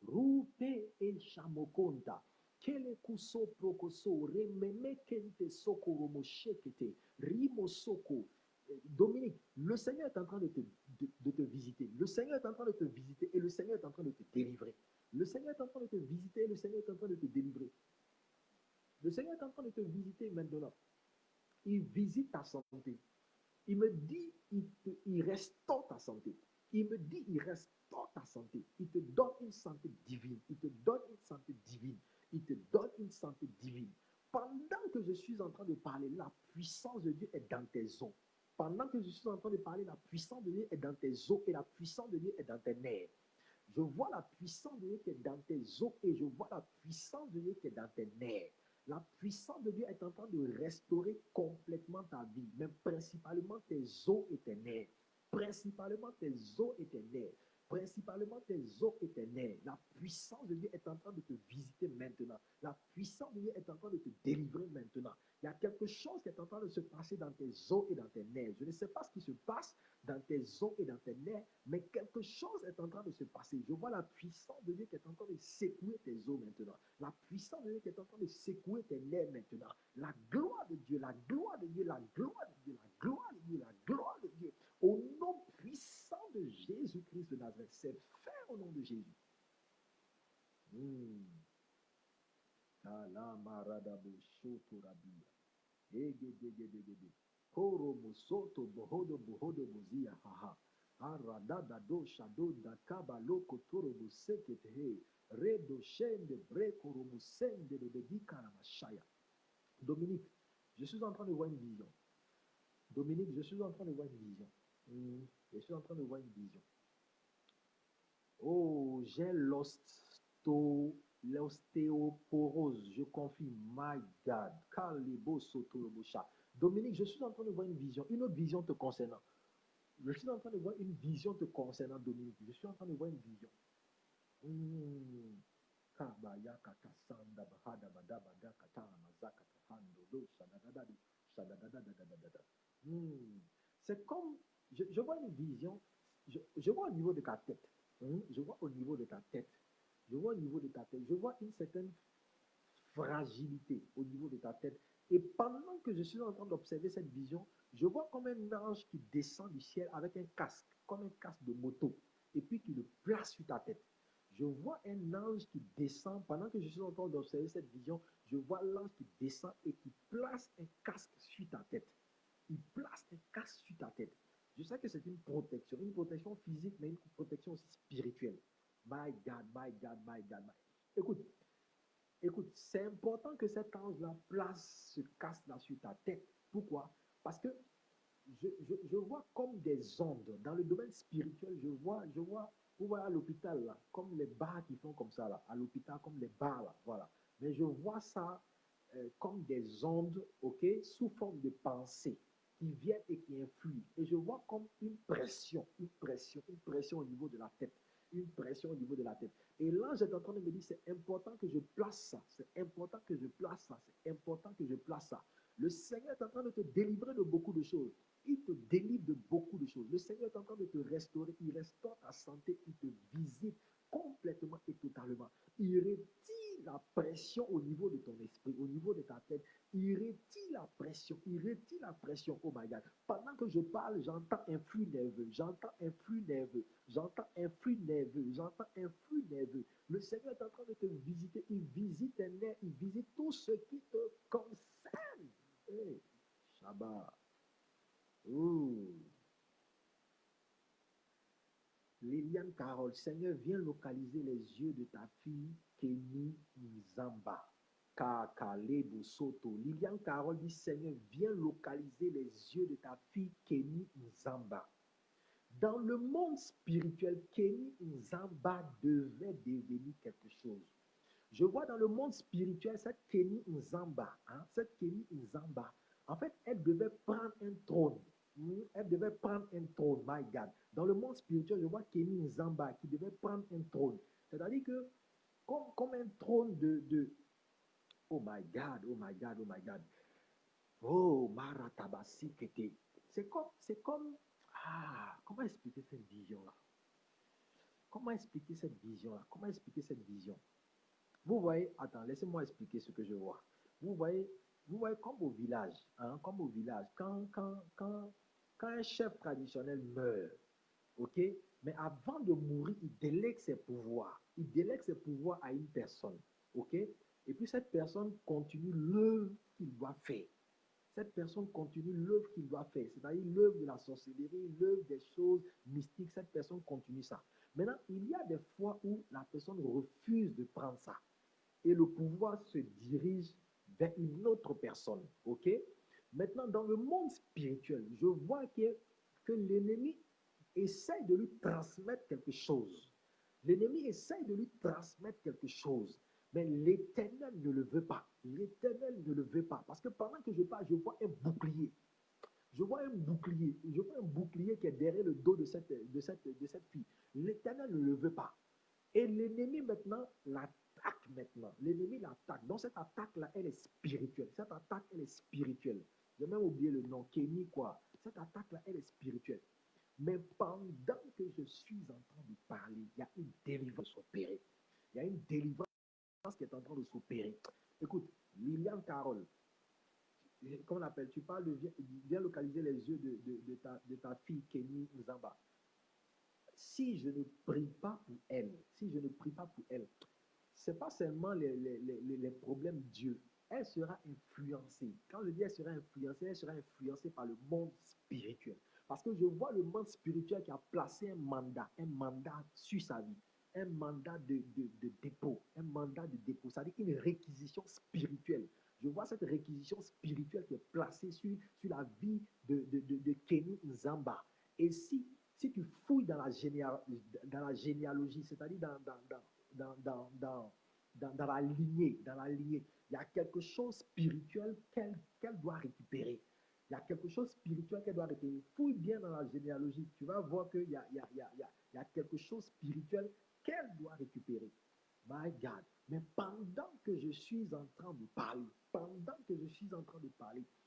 Rute e shamokonta. Kele kuso prokoso. Rememe kente soko romo shekete. Rimo soko. Dominique, le Seigneur est en train de te visiter. Le Seigneur est en train de te visiter et le Seigneur est en train de te délivrer. Le Seigneur est en train de te visiter et le Seigneur est en train de te délivrer. Le Seigneur est en train de te visiter maintenant. Il visite ta santé. Il me dit, il restaure ta santé. Il me dit, il restaure ta santé. Il te donne une santé divine. Il te donne une santé divine. Il te donne une santé divine. Pendant que je suis en train de parler, la puissance de Dieu est dans tes os. Pendant que je suis en train de parler, la puissance de Dieu est dans tes os et la puissance de Dieu est dans tes nerfs. Je vois la puissance de Dieu qui est dans tes os et je vois la puissance de Dieu qui est dans tes nerfs. La puissance de Dieu est en train de restaurer complètement ta vie, mais principalement tes os et tes nerfs. Principalement tes os et tes nerfs. Principalement tes os et tes nerfs. La puissance de Dieu est en train de te visiter maintenant. La puissance de Dieu est en train de te délivrer maintenant. Il y a quelque chose qui est en train de se passer dans tes os et dans tes nerfs. Je ne sais pas ce qui se passe dans tes os et dans tes nerfs, mais quelque chose est en train de se passer. Je vois la puissance de Dieu qui est en train de secouer tes os maintenant. La puissance de Dieu qui est en train de secouer tes nerfs maintenant. La gloire de Dieu, la gloire de Dieu, la gloire de Dieu, la gloire de Dieu, la gloire de Dieu. Au nom puissant de Jésus-Christ de Nazareth, c'est fait au nom de Jésus. Koro musoto bohodo bohodo buzia haha. Aradada do shado da kaba loko toro buseke tehe. Redo shende breko romusende de bedika na mashaya. Dominique, je suis en train de voir une vision. Dominique, je suis en train de voir une vision. Je suis en train de voir une vision. Oh, j'ai l'ostéoporose, je confirme. My God. Kalebo sotorobosha. Dominique, je suis en train de voir une vision, une autre vision te concernant. Je suis en train de voir une vision te concernant, Dominique. Je suis en train de voir une vision. Kabaya katasanda bahada badabada katana mazaka tahando do shadadadadi shadadadadadadada. C'est comme, je vois une vision, je vois au niveau de ta tête. Je vois au niveau de ta tête. Je vois au niveau de ta tête. Je vois une certaine fragilité au niveau de ta tête. Et pendant que je suis en train d'observer cette vision, je vois comme un ange qui descend du ciel avec un casque, comme un casque de moto, et puis qui le place sur ta tête. Je vois un ange qui descend, pendant que je suis en train d'observer cette vision, je vois l'ange qui descend et qui place un casque sur ta tête. Il place un casque sur ta tête. Je sais que c'est une protection physique, mais une protection aussi spirituelle. My God, my God, my God. Écoute, Écoute, c'est important que cet ange-là place ce casque-là sur ta tête. Pourquoi? Parce que je vois comme des ondes. Dans le domaine spirituel, vous voyez à l'hôpital, là, comme les barres qui font comme ça, là, à l'hôpital, comme les barres, là, voilà. Mais je vois ça comme des ondes, ok, sous forme de pensée qui viennent et qui influent. Et je vois comme une pression au niveau de la tête. Une pression au niveau de la tête. Et l'ange est en train de me dire, c'est important que je place ça, c'est important que je place ça, c'est important que je place ça. Le Seigneur est en train de te délivrer de beaucoup de choses. Il te délivre de beaucoup de choses. Le Seigneur est en train de te restaurer. Il restaure ta santé. Il te visite complètement et totalement. Il retire la pression au niveau de ton esprit, au niveau de ta tête. Il retire la pression. Il retire la pression. Oh my God. Pendant que je parle, j'entends un flux nerveux. J'entends un flux nerveux. J'entends un flux nerveux. J'entends un flux nerveux. Le Seigneur est en train de te visiter. Il visite tes nerfs. Il visite tout ce qui te concerne. Hey. Là-bas. Ouh. Liliane Carole, Seigneur, viens localiser les yeux de ta fille Kenny Nzamba. Kakale Soto. Liliane Carole dit, Seigneur, viens localiser les yeux de ta fille Kenny Nzamba. Dans le monde spirituel, Kenny Nzamba devait devenir quelque chose. Je vois dans le monde spirituel cette Kenny Nzamba, cette Kenny Nzamba, en fait, elle devait prendre un trône. Elle devait prendre un trône, my God. Dans le monde spirituel, je vois Kenny Nzamba qui devait prendre un trône. C'est-à-dire que, comme un trône oh my God, oh my God, oh my God. Oh, Maratabasi Kete. Comment expliquer cette vision-là? Comment expliquer cette vision-là? Comment expliquer cette vision? Vous voyez, attends, laissez-moi expliquer ce que je vois. Vous voyez comme au village, quand un chef traditionnel meurt, ok, mais avant de mourir, il délègue ses pouvoirs. Il délègue ses pouvoirs à une personne, ok, et puis cette personne continue l'œuvre qu'il doit faire. Cette personne continue l'œuvre qu'il doit faire, c'est-à-dire l'œuvre de la sorcellerie, l'œuvre des choses mystiques, cette personne continue ça. Maintenant, il y a des fois où la personne refuse de prendre ça et le pouvoir se dirige vers une autre personne. Ok? Maintenant, dans le monde spirituel, je vois que l'ennemi essaye de lui transmettre quelque chose. L'ennemi essaye de lui transmettre quelque chose. Mais l'Éternel ne le veut pas. L'Éternel ne le veut pas. Parce que pendant que je parle, je vois un bouclier. Je vois un bouclier. Je vois un bouclier qui est derrière le dos de cette fille. L'Éternel ne le veut pas. Et l'ennemi maintenant l'attaque maintenant. L'ennemi l'attaque. Donc cette attaque-là, elle est spirituelle. Cette attaque, elle est spirituelle. J'ai même oublié le nom, Kenny quoi. Cette attaque-là, elle est spirituelle. Mais pendant que je suis en train de parler, il y a une délivrance s'opérer. Il y a une délivrance qui est en train de s'opérer. Écoute, Liliane Carole, comment on appelle, tu parles de viens localiser les yeux de ta fille Kenny Nzamba. Si je ne prie pas pour elle, si je ne prie pas pour elle, c'est pas seulement les problèmes Dieu. Elle sera influencée. Quand je dis elle sera influencée par le monde spirituel. Parce que je vois le monde spirituel qui a placé un mandat sur sa vie, un mandat de dépôt, c'est-à-dire une réquisition spirituelle. Je vois cette réquisition spirituelle qui est placée sur la vie de Kenny Nzamba. Et si tu fouilles dans la généalogie, c'est-à-dire dans la lignée, il y a quelque chose spirituel qu'elle doit récupérer. Il y a quelque chose spirituel qu'elle doit récupérer. Fouille bien dans la généalogie, tu vas voir qu'il y a quelque chose spirituel qu'elle doit récupérer. My God. Mais pendant que je suis en train de parler,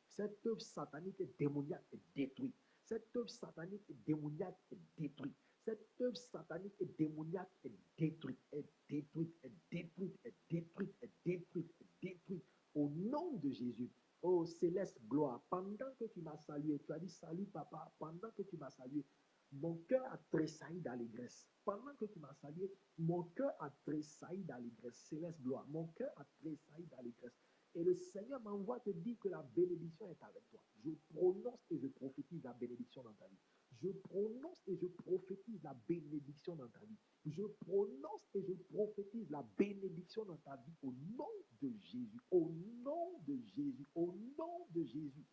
cette œuvre satanique et démoniaque est détruite. Cette œuvre satanique et démoniaque est détruite. Cette œuvre satanique et démoniaque est détruite, est détruite, est détruite, est détruite, est détruite, est détruite. Au nom de Jésus. Oh céleste gloire, pendant que tu m'as salué, tu as dit salut papa, pendant que tu m'as salué, mon cœur a tressailli d'allégresse. Pendant que tu m'as salué, mon cœur a tressailli d'allégresse. Céleste gloire, mon cœur a tressailli d'allégresse. Et le Seigneur m'envoie te dire que la bénédiction est avec toi. Je prononce et je prophétise la bénédiction dans ta vie. Je prononce et je prophétise la bénédiction dans ta vie. Je prononce et je prophétise la bénédiction dans ta vie au nom de Jésus. Au nom de Jésus. Au nom de Jésus.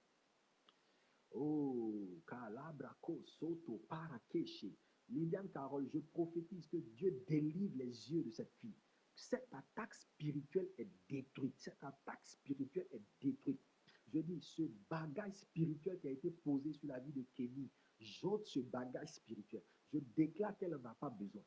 Oh, Calabraco, Soto, Parakeche. Liliane Carole, je prophétise que Dieu délivre les yeux de cette fille. Cette attaque spirituelle est détruite. Cette attaque spirituelle est détruite. Je dis, ce bagage spirituel qui a été posé sur la vie de Kenny, j'ôte ce bagage spirituel. Je déclare qu'elle n'en a pas besoin.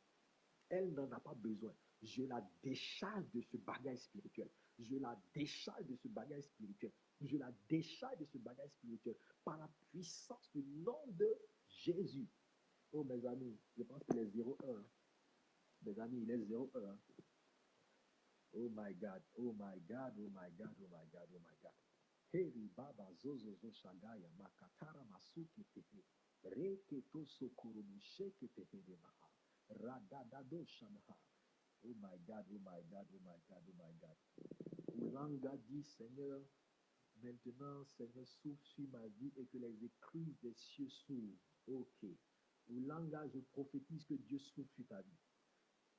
Elle n'en a pas besoin. Je la décharge de ce bagage spirituel. Je la décharge de ce bagage spirituel. Je la décharge de ce bagage spirituel par la puissance du nom de Jésus. Oh mes amis, je pense qu'il est 0-1. Mes amis, il est 0-1. Oh my God, oh my God, oh my God, oh my God, oh my God. Heri baba zozo zo shagaya makatara masuki tehe. Reketo sokoro musheke tehe de maha. Radadado shamaha. Oh my God, oh my God, oh my God, oh my God. Oulanga dit, Seigneur, Maintenant, Seigneur, souffle sur ma vie et que les écluses des cieux s'ouvrent. Ok. Au langage, je prophétise que Dieu souffle sur ta vie.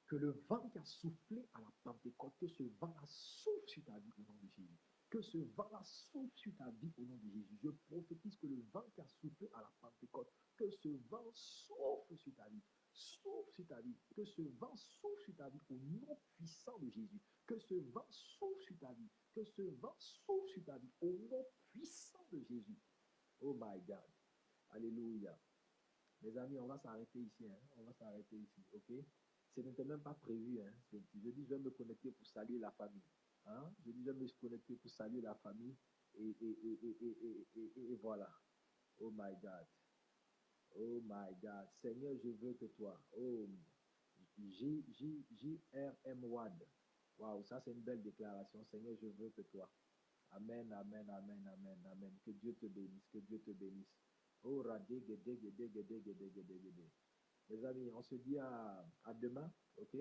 Que le vent qui a soufflé à la Pentecôte, que ce vent-là souffle sur ta vie au nom de Jésus. Que ce vent-là souffle sur ta vie au nom de Jésus. Je prophétise que le vent qui a soufflé à la Pentecôte, que ce vent souffle sur ta vie. Souffle sur ta vie. Que ce vent souffle sur ta vie au nom puissant de Jésus. Que ce vent souffle sur ta vie. Que ce vent souffle sur ta vie au nom puissant de Jésus. Oh my God. Alléluia. Mes amis, on va s'arrêter ici. Hein. On va s'arrêter ici. OK? Ce n'était même pas prévu. Hein. Je dis, je vais me connecter pour saluer la famille. Hein? Je dis, je vais me connecter pour saluer la famille. Et voilà. Oh my God. Oh my God. Seigneur, je veux que toi. Oh, J.R.M. Wad. Waouh, ça c'est une belle déclaration. Seigneur, je veux que toi. Amen, amen, amen, amen, amen. Que Dieu te bénisse, que Dieu te bénisse. Oh, les amis, on se dit à demain, ok?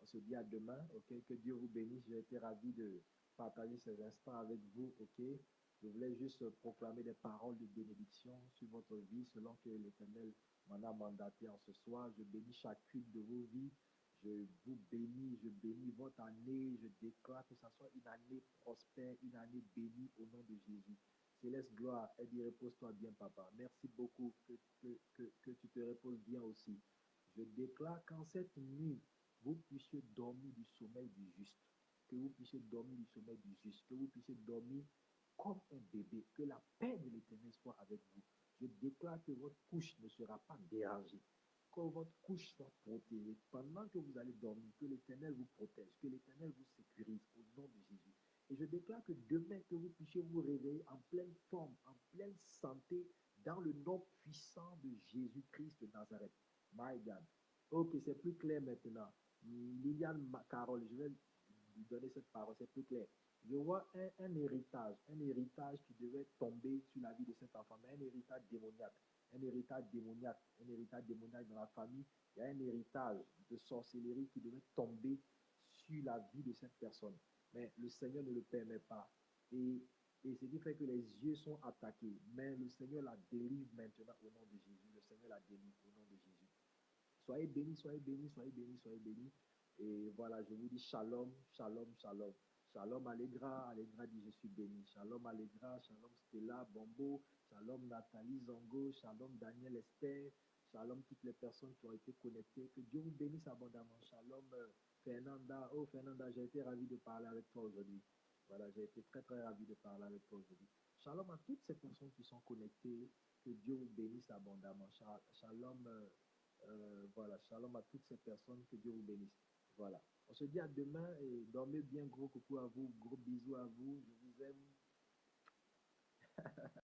On se dit à demain, ok? Que Dieu vous bénisse. J'ai été ravi de partager ces instants avec vous, ok? Je voulais juste proclamer des paroles de bénédiction sur votre vie selon que l'Éternel m'en a mandaté en ce soir. Je bénis chacune de vos vies. Je bénis votre année. Je déclare que ce soit une année prospère, une année bénie au nom de Jésus. Céleste gloire, elle dit repose-toi bien, papa. Merci beaucoup que tu te reposes bien aussi. Je déclare qu'en cette nuit, vous puissiez dormir du sommeil du juste. Que vous puissiez dormir du sommeil du juste. Que vous puissiez dormir comme un bébé. Que la paix de l'Éternel soit avec vous. Je déclare que votre couche ne sera pas dérangée. Que votre couche soit protégée. Pendant que vous allez dormir, que l'Éternel vous protège. Que l'Éternel vous sécurise au nom de Jésus. Et je déclare que demain, que vous puissiez vous réveiller en pleine forme, en pleine santé, dans le nom puissant de Jésus-Christ de Nazareth. My God. Ok, c'est plus clair maintenant. Liliane Carole, je vais lui donner cette parole, c'est plus clair. Je vois un héritage qui devait tomber sur la vie de cet enfant, mais un héritage démoniaque, un héritage démoniaque dans la famille. Il y a un héritage de sorcellerie qui devait tomber sur la vie de cette personne. Mais le Seigneur ne le permet pas. Et ce qui fait que les yeux sont attaqués. Mais le Seigneur la délivre maintenant au nom de Jésus. Le Seigneur la délivre au nom de Jésus. Soyez bénis, soyez bénis, soyez bénis, soyez bénis. Et voilà, je vous dis shalom, shalom, shalom. Shalom Allegra, Allegra dit je suis béni. Shalom Allegra, shalom Stella, Bombo, shalom Nathalie Zongo, shalom Daniel Esther, shalom toutes les personnes qui ont été connectées. Que Dieu vous bénisse abondamment. Shalom Fernanda. Oh Fernanda, j'ai été ravi de parler avec toi aujourd'hui. Voilà, j'ai été très très ravi de parler avec toi aujourd'hui. Shalom à toutes ces personnes qui sont connectées. Que Dieu vous bénisse abondamment. Shalom. Voilà, shalom à toutes ces personnes, que Dieu vous bénisse. Voilà. On se dit à demain et dormez bien, gros coucou à vous, gros bisous à vous, je vous aime.